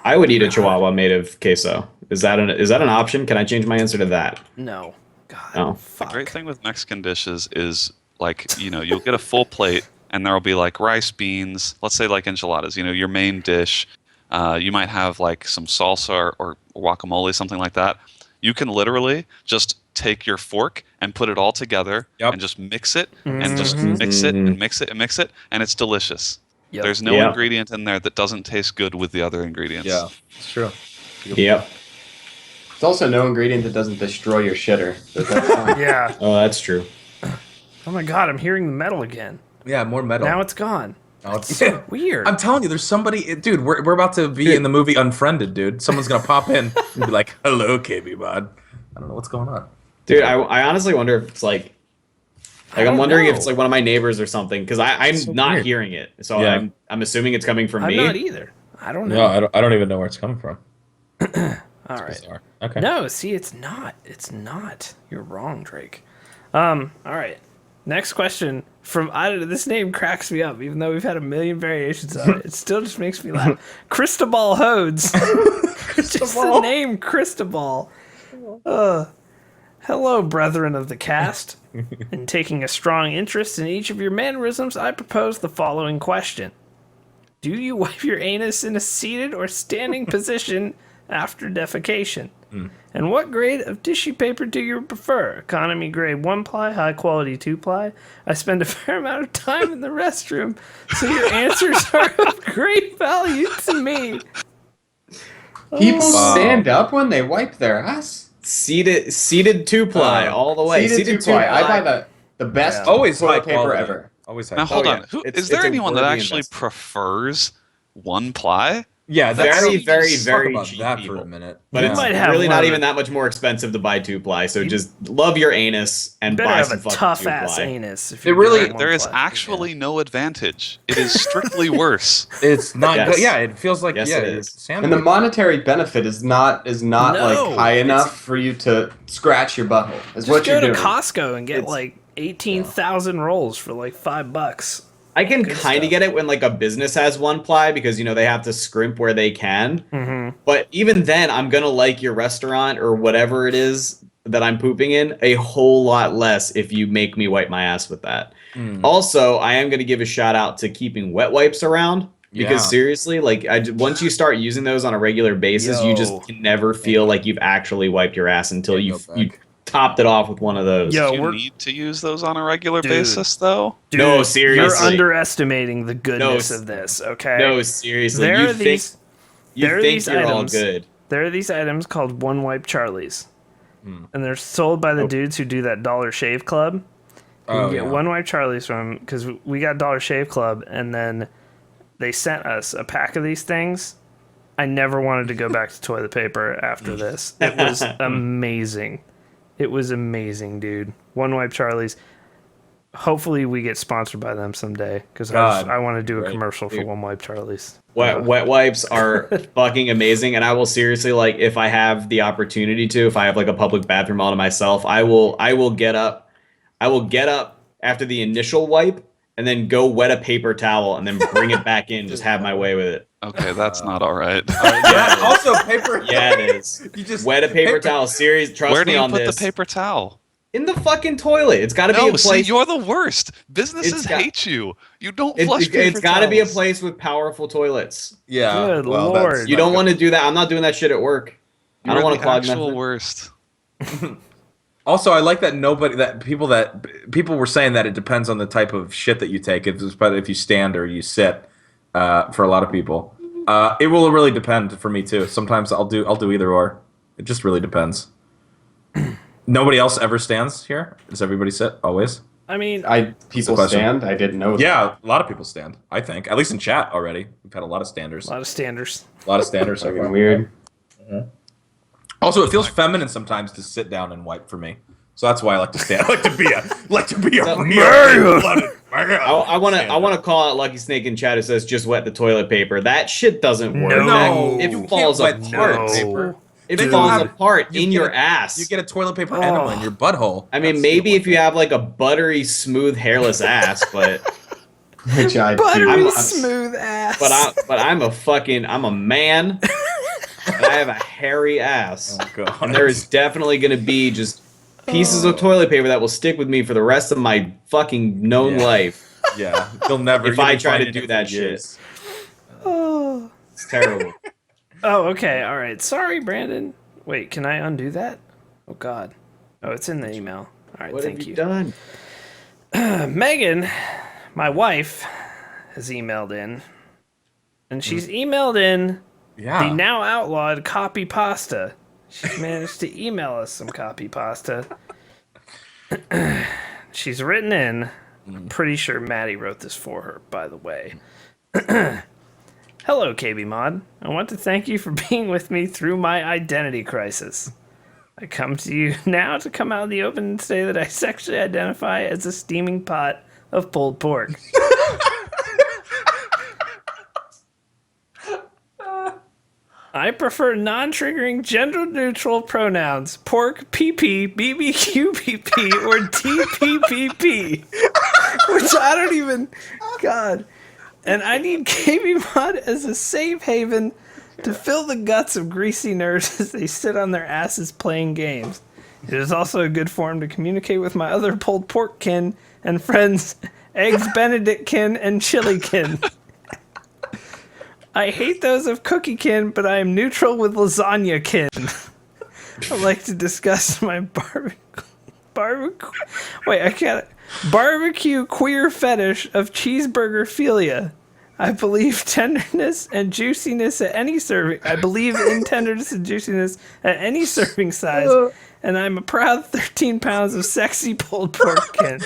I would eat a Chihuahua made of queso. Is that an option? Can I change my answer to that? No. God. Oh. Fuck. The great thing with Mexican dishes is like, you'll get a full plate and there'll be like rice, beans, let's say like enchiladas, your main dish. You might have like some salsa or guacamole, something like that. You can literally just take your fork and put it all together and just mix it and just mix it and mix it and mix it, and it's delicious. Yep. There's no ingredient in there that doesn't taste good with the other ingredients. Yeah, it's true. Yep. There's also no ingredient that doesn't destroy your shitter. So that's fine. Yeah. Oh, that's true. Oh my god, I'm hearing the metal again. Yeah, more metal. Now it's gone. Oh, it's So weird. I'm telling you, there's somebody, dude. We're about to be in the movie Unfriended, dude. Someone's gonna pop in and be like, "Hello, KBMOD." I don't know what's going on. Dude, I honestly wonder if it's like I'm wondering if it's like one of my neighbors or something, because I'm so not weird. hearing it. So Yeah. I'm assuming it's coming from I'm me. not either. I don't know. No, I don't even know where it's coming from. All right. Bizarre. Okay. No, see, it's not. It's not. You're wrong, Drake. All right. Next question from this name cracks me up, even though we've had a million variations of it. It still just makes me laugh. Cristobal Hodes. Just the name Cristobal. Hello, brethren of the cast. In taking a strong interest in each of your mannerisms, I propose the following question. Do you wipe your anus in a seated or standing position after defecation? And what grade of tissue paper do you prefer? Economy grade 1-ply, high quality 2-ply? I spend a fair amount of time in the restroom, so your answers are of great value to me. People stand up when they wipe their ass. Seated 2-ply all the way. Seated 2-ply. I buy the best Always high toilet paper quality. ever. Always high. Now hold yeah. on. It's Is there a anyone that worthy actually investment. prefers 1-ply? Yeah, Very, that's very, let's very talk about cheap that people. for a minute. But You it's might have really one not of even the- that much more expensive to buy 2-ply. So just love your anus and Better buy have some a fucking tough ass 2-ply. anus. If It you're really- doing There is 1-ply. actually no advantage. It is strictly worse. It's not Yes. good. Yeah, it feels like Yes, yeah, it you're is. sandwiched. And the monetary benefit is not No, like high enough for you to scratch your butthole. Is Just what go you're to doing. Costco and get It's- like 18,000 rolls for like $5. I can Good kind of stuff. get it when like a business has 1-ply because they have to scrimp where they can. But even then, I'm gonna like your restaurant or whatever it is that I'm pooping in a whole lot less if you make me wipe my ass with that. Also, I am gonna give a shout out to keeping wet wipes around Because seriously, like once you start using those on a regular basis, you just can never feel like you've actually wiped your ass until you topped it off with one of those. Do you need to use those on a regular basis, though? Dude, no, seriously. You're underestimating the goodness of this, okay? No, seriously. There are these you're all items, good. There are these items called One Wipe Charlies. And they're sold by the dudes who do that Dollar Shave Club. You can get One Wipe Charlies from, because we got Dollar Shave Club, and then they sent us a pack of these things. I never wanted to go back to toilet paper after this. It was amazing. It was amazing, dude. One Wipe Charlies. Hopefully we get sponsored by them someday, because I want to do a commercial for One Wipe Charlies. Wet wipes are fucking amazing, and I will seriously, like, if I have the opportunity to, if I have like a public bathroom all to myself, I will get up after the initial wipe and then go wet a paper towel and then bring it back in, just have my way with it. Okay, that's not all right. Yeah, also paper. Yeah, it is. You just wet a paper towel. Serious, trust me on this. Where do you put the paper towel? In the fucking toilet. It's got to be a place. See, you're the worst. Businesses hate you. You don't flush paper towels. It's got to be a place with powerful toilets. Yeah. Good Lord. You don't want to do that. I'm not doing that shit at work. I don't want to clog nothing. You're the worst. Also, I like that people were saying that it depends on the type of shit that you take. If you stand or you sit, for a lot of people, it will really depend for me too. Sometimes I'll do either or. It just really depends. Nobody else ever stands here? Does everybody sit always? I mean, people stand. I didn't know. Yeah, a lot of people stand. I think, at least in chat already, we've had a lot of standers. A lot of standers. Fucking weird. Mm-hmm. Also, it feels feminine sometimes to sit down and wipe for me, so that's why I like to stand. I like to be a man. I want to call out Lucky Snake in chat who says just wet the toilet paper. That shit doesn't work. No, it falls apart. Paper. It falls apart in your ass. You get a toilet paper enema in your butthole. I mean, maybe if you have like a buttery, smooth, hairless ass, but which I buttery, smooth ass. But I'm a man, and I have a hairy ass. Oh God. And there is definitely going to be just pieces of toilet paper that will stick with me for the rest of my fucking known life. Yeah, you'll never. If I try to do that shit. Oh, it's terrible. Oh, okay. All right. Sorry, Brandon. Wait, can I undo that? Oh, God. Oh, it's in the email. All right, thank you. What have you done? Megan, my wife, has emailed in. And she's emailed in the now outlawed copy pasta. She's managed to email us some copy pasta. She's written in. I'm pretty sure Maddie wrote this for her, by the way. Hello, KBMOD. I want to thank you for being with me through my identity crisis. I come to you now to come out in the open and say that I sexually identify as a steaming pot of pulled pork. I prefer non-triggering gender-neutral pronouns: pork, PP, BBQ, PP, or TPPP. Which I don't even... God... And I need KBMOD as a safe haven to fill the guts of greasy nerds as they sit on their asses playing games. It is also a good forum to communicate with my other pulled pork kin and friends, Eggs Benedict kin and Chili kin. I hate those of cookie kin, but I am neutral with lasagna kin. I'd like to discuss my barbecue queer fetish of cheeseburger philia. I believe tenderness and juiciness at any serving. I believe in tenderness and juiciness at any serving size, and I'm a proud 13 pounds of sexy pulled pork kin.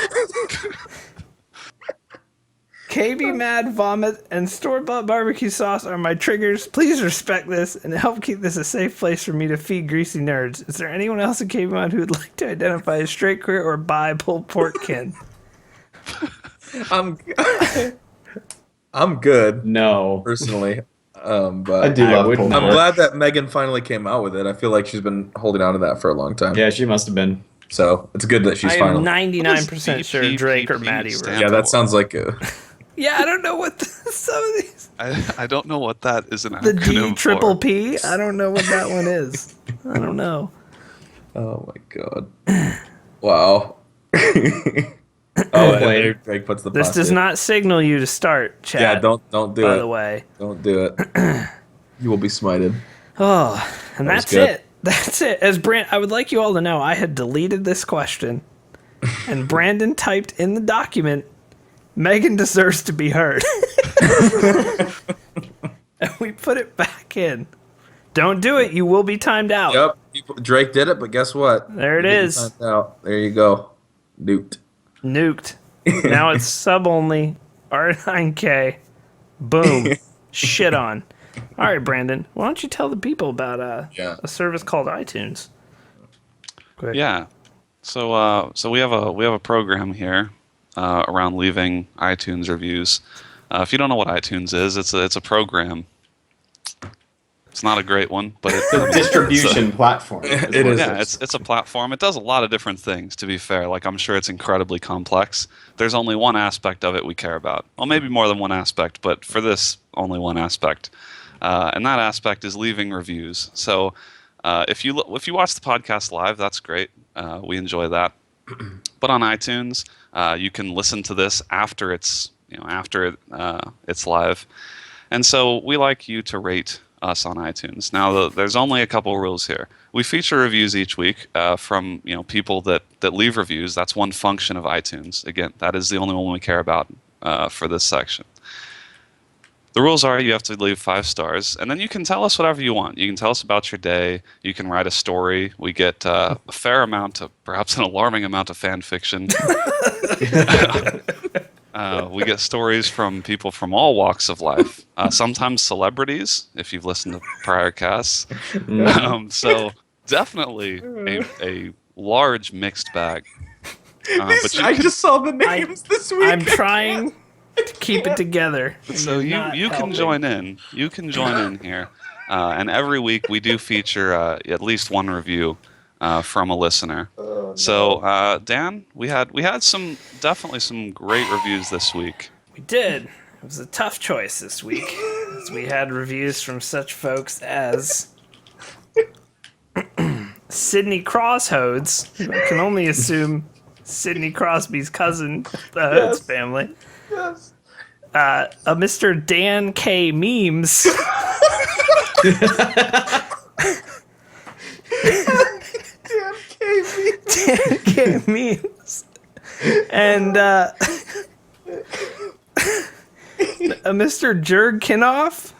KB Mad Vomit and store-bought barbecue sauce are my triggers. Please respect this and help keep this a safe place for me to feed greasy nerds. Is there anyone else in KB Mod who would like to identify as straight queer or bi pulled pork kin? I'm good. No, personally, but I do love pulled pork. I'm glad that Megan finally came out with it. I feel like she's been holding on to that for a long time. Yeah, she must have been. So it's good that she's finally. I'm 99% sure Drake or Maddie were. Yeah, that sounds like a. Yeah, I don't know what some of these. I don't know what that is an acronym The D triple for. P. I don't know what that one is. I don't know. Oh my God! Wow. Oh, Drake puts the. This does not signal you to start, chat. Yeah, don't do it. By the way, don't do it. You will be smited. Oh, and that's it. That's it. I would like you all to know, I had deleted this question, and Brandon typed in the document, "Megan deserves to be heard," and we put it back in. Don't do it. You will be timed out. Yep. Drake did it, but guess what? There it is. Timed out. There you go. Nuked. Now it's sub only. R9K. Boom. Shit on. All right, Brandon. Why don't you tell the people about a service called iTunes? Quick. Yeah. So we have a program here around leaving iTunes reviews. If you don't know what iTunes is, it's a program. It's not a great one, but it's a distribution platform. It is. Yeah, it's a platform. It does a lot of different things, to be fair. Like, I'm sure it's incredibly complex. There's only one aspect of it we care about. Well, maybe more than one aspect, but for this, only one aspect. And that aspect is leaving reviews. So if you watch the podcast live, that's great. We enjoy that. But on iTunes, you can listen to this after it's live. And so we like you to rate us on iTunes. Now, there's only a couple rules here. We feature reviews each week from people that leave reviews. That's one function of iTunes. Again, that is the only one we care about for this section. The rules are you have to leave 5 stars, and then you can tell us whatever you want. You can tell us about your day. You can write a story. We get a fair amount, perhaps an alarming amount of fan fiction. We get stories from people from all walks of life, sometimes celebrities, if you've listened to prior casts. So definitely a large mixed bag. But I just saw the names this week. I'm trying to keep it together. So you can join in. You can join in here. And every week we do feature at least one review from a listener. Oh, no. So Dan, we had definitely some great reviews this week. We did. It was a tough choice this week, as we had reviews from such folks as Sidney Crosshodes. I can only assume Sidney Crosby's cousin, the Hodes family. Yes. A Mr. Dan K. Memes. Dan K. Memes. And a Mr. Jurgkinoff.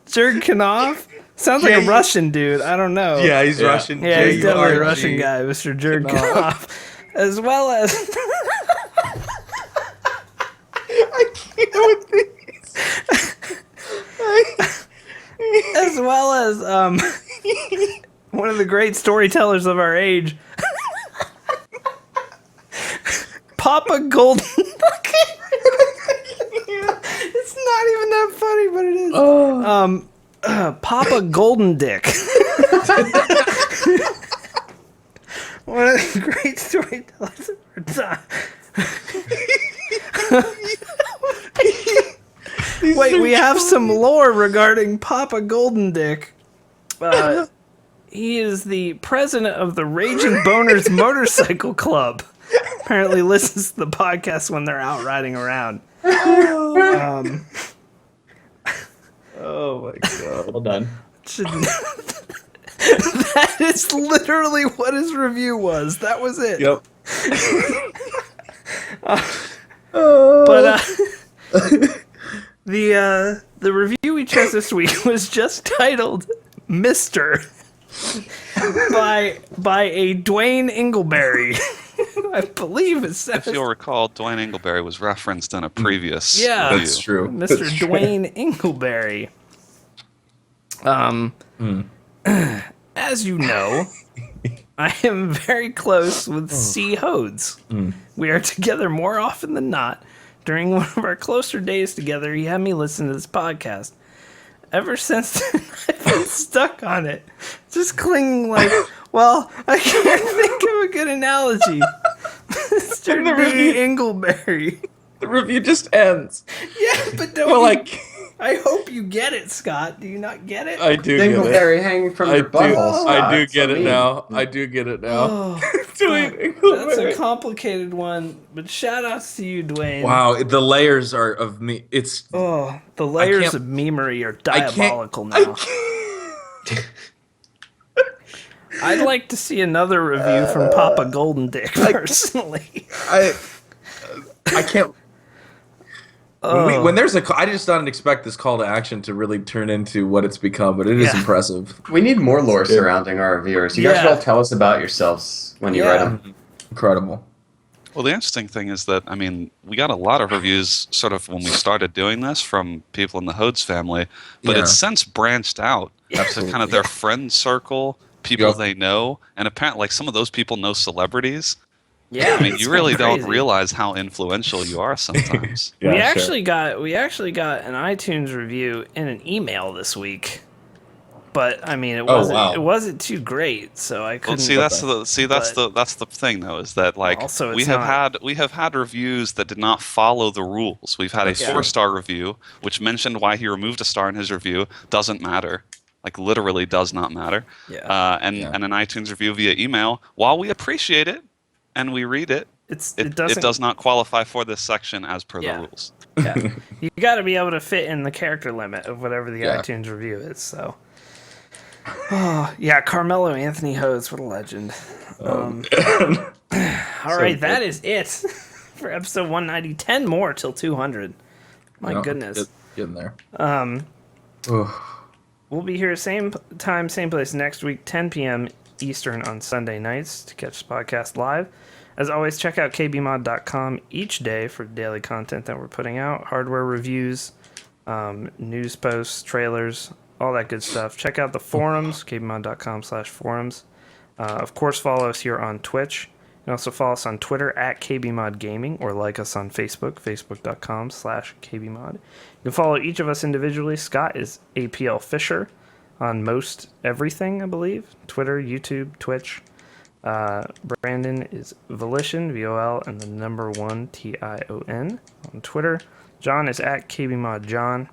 Jurgkinoff. Sounds like a Russian dude. I don't know. Yeah, he's Russian. Yeah, he's definitely a Russian guy, Mr. Jurgkinoff. As well as... I can't with these. As well as one of the great storytellers of our age, Papa Golden. It's not even that funny, but it is. Papa Golden Dick. One of the great storytellers of our time. Wait, we have some lore regarding Papa Golden Dick. He is the president of the Raging Boners Motorcycle Club. Apparently listens to the podcast when they're out riding around. Oh my god. Well done. That is literally what his review was. That was it. Yep. The review we chose this week was just titled Mr. by a Dwayne Ingleberry. I believe it says. If you'll recall, Dwayne Ingleberry was referenced in a previous review. That's true. Mr. Dwayne Ingleberry. As you know, I am very close with C. Hodes. We are together more often than not. During one of our closer days together, he had me listen to this podcast. Ever since then, I've been stuck on it. Just clinging like, well, I can't think of a good analogy. Mr. D. Ingleberry. The review just ends. Yeah, but don't I hope you get it, Scott. Do you not get it? I do get it. Dingleberry hanging from your butthole. I do get it now. I do get it now. That's a complicated one, but shout outs to you, Dwayne. Wow, the layers are of me. It's the layers of memery are diabolical now. I'd like to see another review from Papa Golden Dick personally. I can't. When there's I just don't expect this call to action to really turn into what it's become, but it is impressive. We need more lore surrounding our reviewers. You guys should all tell us about yourselves when you write them. Incredible. Well, the interesting thing is that, I mean, we got a lot of reviews sort of when we started doing this from people in the Hodes family, but it's since branched out to kind of their friend circle, people they know, and apparently like some of those people know celebrities. Yeah, I mean, you really don't realize how influential you are sometimes. We actually got an iTunes review in an email this week, but I mean, it wasn't too great, so I couldn't. Well, that's the thing though, is that like we have had reviews that did not follow the rules. We've had a 4-star review which mentioned why he removed a star in his review. Doesn't matter. Like literally does not matter. And an iTunes review via email. While we appreciate it and we read it, it does not qualify for this section as per the rules. Yeah. You got to be able to fit in the character limit of whatever the iTunes review is. So, Carmelo Anthony Hodes, what a legend. All right, that is it for episode 190. 10 more till 200. My goodness. Getting there. We'll be here same time, same place next week, 10 p.m. Eastern on Sunday nights to catch the podcast live. As always, check out kbmod.com each day for daily content that we're putting out, hardware reviews, news posts, trailers, all that good stuff. Check out the forums, kbmod.com/forums. Of course, follow us here on Twitch. You can also follow us on Twitter at kbmodgaming or like us on Facebook, facebook.com/kbmod. You can follow each of us individually. Scott is APL Fisher on most everything, I believe. Twitter, YouTube, Twitch. Brandon is Volition, VOL, and the number 1 TION on Twitter. John is at KBModJohn.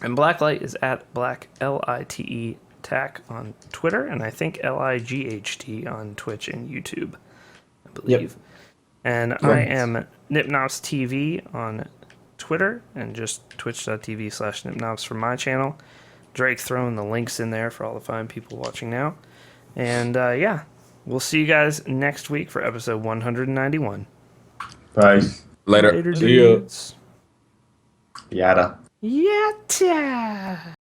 And Blacklight is at BlackLITE TAC on Twitter, and I think LIGHT on Twitch and YouTube, I believe. And I am Nipnops TV on Twitter and just twitch.tv/Nipnops for my channel. Drake throwing the links in there for all the fine people watching now. And we'll see you guys next week for episode 191. Bye. Later. See ya. Yada. Yatta.